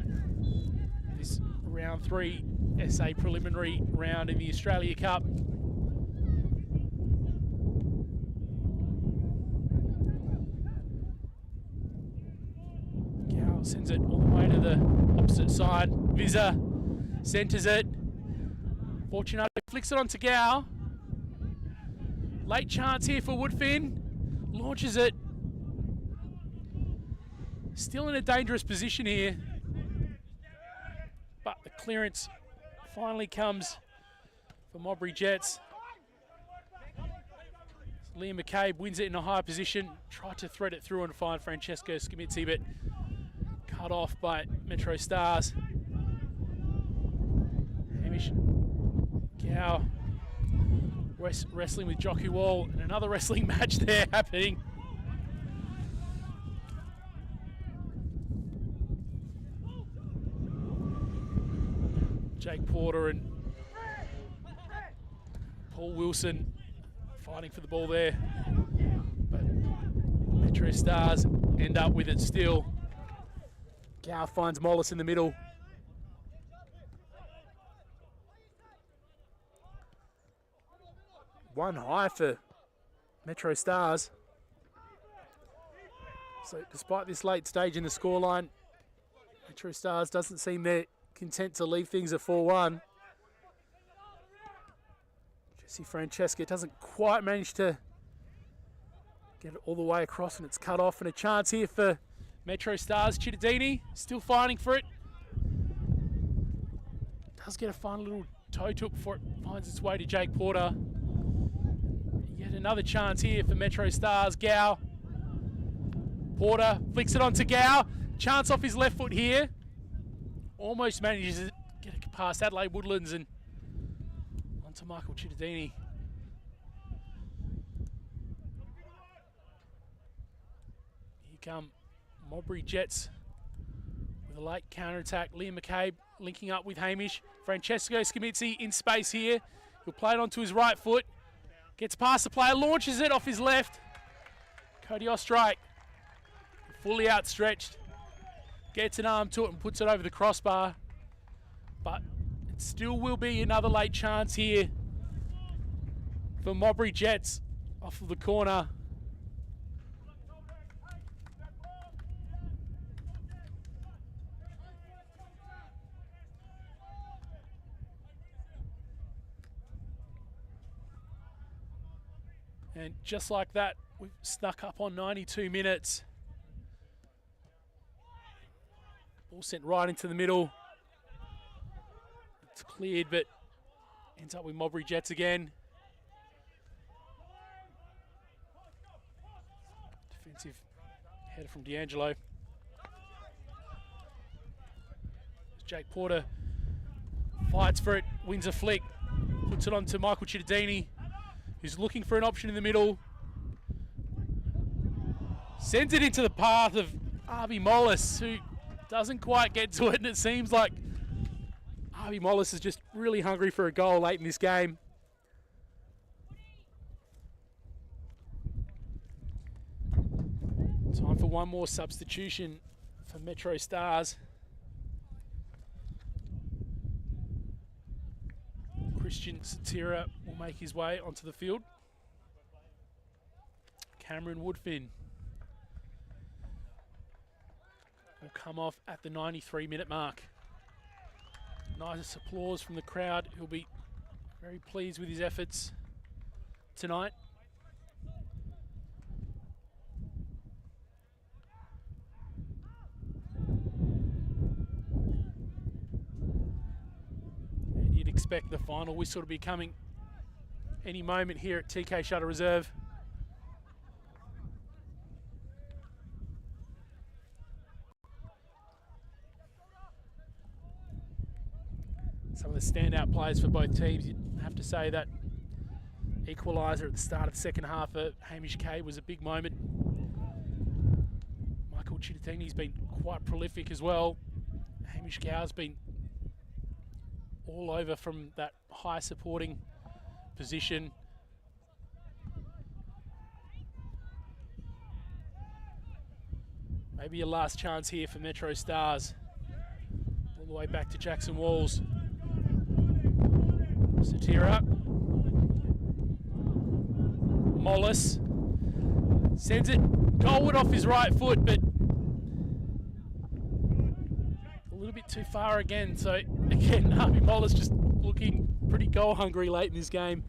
This round 3 SA preliminary round in the Australia Cup. Gow sends it all the way to the opposite side. Visser centres it. Fortunato flicks it onto Gow. Late chance here for Woodfin. Launches it. Still in a dangerous position here, but the clearance finally comes for Modbury Jets. Liam McCabe wins it in a high position, tried to thread it through and find Francesco Scamizzi, but cut off by Metrostars. Hamish Gow wrestling with Jockey Wall, and another wrestling match there happening. Jake Porter and Paul Wilson fighting for the ball there, but Metrostars end up with it still. Gow finds Mollis in the middle. One high for Metrostars. So despite this late stage in the scoreline, Metrostars doesn't seem they're content to leave things at 4-1. Jesse Francesca doesn't quite manage to get it all the way across, and it's cut off, and a chance here for Metrostars. Chittadini still fighting for it. Does get a final little toe took before it finds its way to Jake Porter. Yet another chance here for Metrostars. Gow. Porter flicks it onto Gow. Chance off his left foot here. Almost manages to get it past Adelaide Woodlands and onto Michael Chittadini. Here come Modbury Jets with a late counter-attack. Liam McCabe linking up with Hamish. Francesco Scamizzi in space here. He'll play it onto his right foot. Gets past the player, launches it off his left. Cody Ostrike, fully outstretched. Gets an arm to it and puts it over the crossbar. But it still will be another late chance here for Modbury Jets off of the corner. And just like that, we've snuck up on 92 minutes. Ball sent right into the middle. It's cleared, but ends up with Modbury Jets again. Defensive header from D'Angelo. Jake Porter fights for it, wins a flick, puts it on to Michael Cittadini, who's looking for an option in the middle. Sends it into the path of Arby Mollis, who doesn't quite get to it, and it seems like Arby Mollis is just really hungry for a goal late in this game. Time for one more substitution for Metrostars. Christian Satira will make his way onto the field. Cameron Woodfin will come off at the 93-minute mark. Nice applause from the crowd. He'll be very pleased with his efforts tonight. And you'd expect the final whistle to be coming any moment here at TK Shutter Reserve. Some of the standout players for both teams, you'd have to say that equalizer at the start of the second half for Hamish Kay was a big moment. Michael Cittadini's been quite prolific as well. Hamish Gow's been all over from that high supporting position. Maybe a last chance here for Metrostars. All the way back to Jackson Walls. Satira. Mollis sends it goalward off his right foot, but a little bit too far again. So again, Arby Mollis just looking pretty goal hungry late in this game.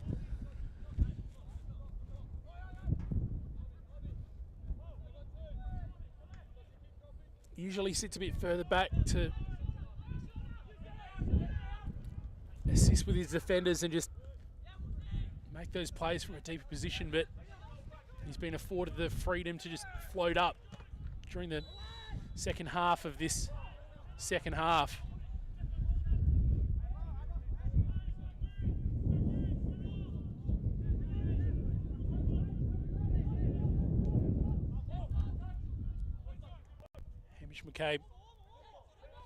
Usually sits a bit further back to assist with his defenders and just make those plays from a deeper position, but he's been afforded the freedom to just float up during the second half of this second half. Hamish McCabe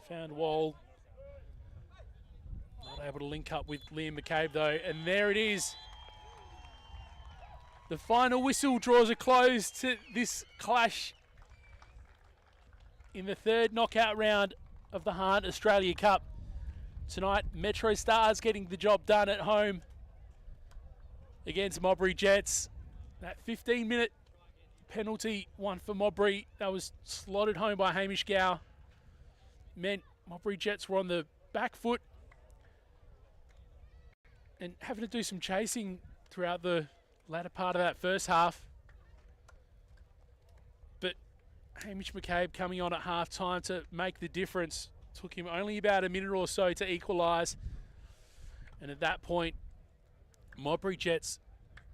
found Wall. Not able to link up with Liam McCabe though, and there it is. The final whistle draws a close to this clash in the third knockout round of the Hart Australia Cup. Tonight, Metrostars getting the job done at home against Modbury Jets. That 15-minute penalty, one for Modbury, that was slotted home by Hamish Gow, meant Modbury Jets were on the back foot and having to do some chasing throughout the latter part of that first half. But Hamish McCabe coming on at half time to make the difference. Took him only about a minute or so to equalise. And at that point, Modbury Jets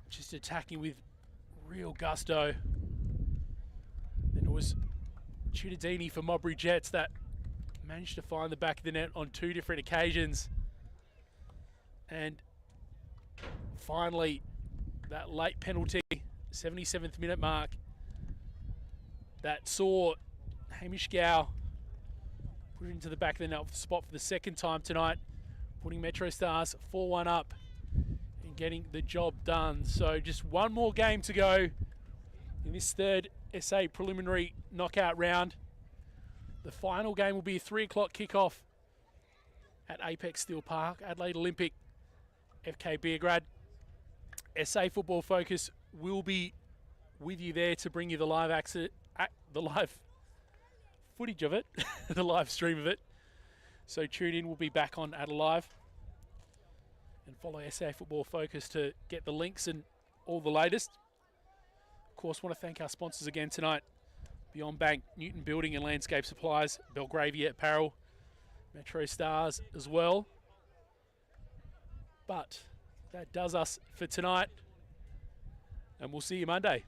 just attacking with real gusto. Then it was Cittadini for Modbury Jets that managed to find the back of the net on two different occasions. And finally, that late penalty, 77th minute mark, that saw Hamish Gow put it into the back of the net spot for the second time tonight, putting Metrostars 4-1 up and getting the job done. So just one more game to go in this third SA preliminary knockout round. The final game will be a 3 o'clock kickoff at Apex Steel Park, Adelaide Olympic, FK Beergrad. SA Football Focus will be with you there to bring you the live footage of it, the live stream of it. So tune in, we'll be back on at Alive. And follow SA Football Focus to get the links and all the latest. course, want to thank our sponsors again tonight. Beyond Bank, Newton Building and Landscape Supplies, Belgravia Apparel, Metrostars as well. But that does us for tonight, and we'll see you Monday.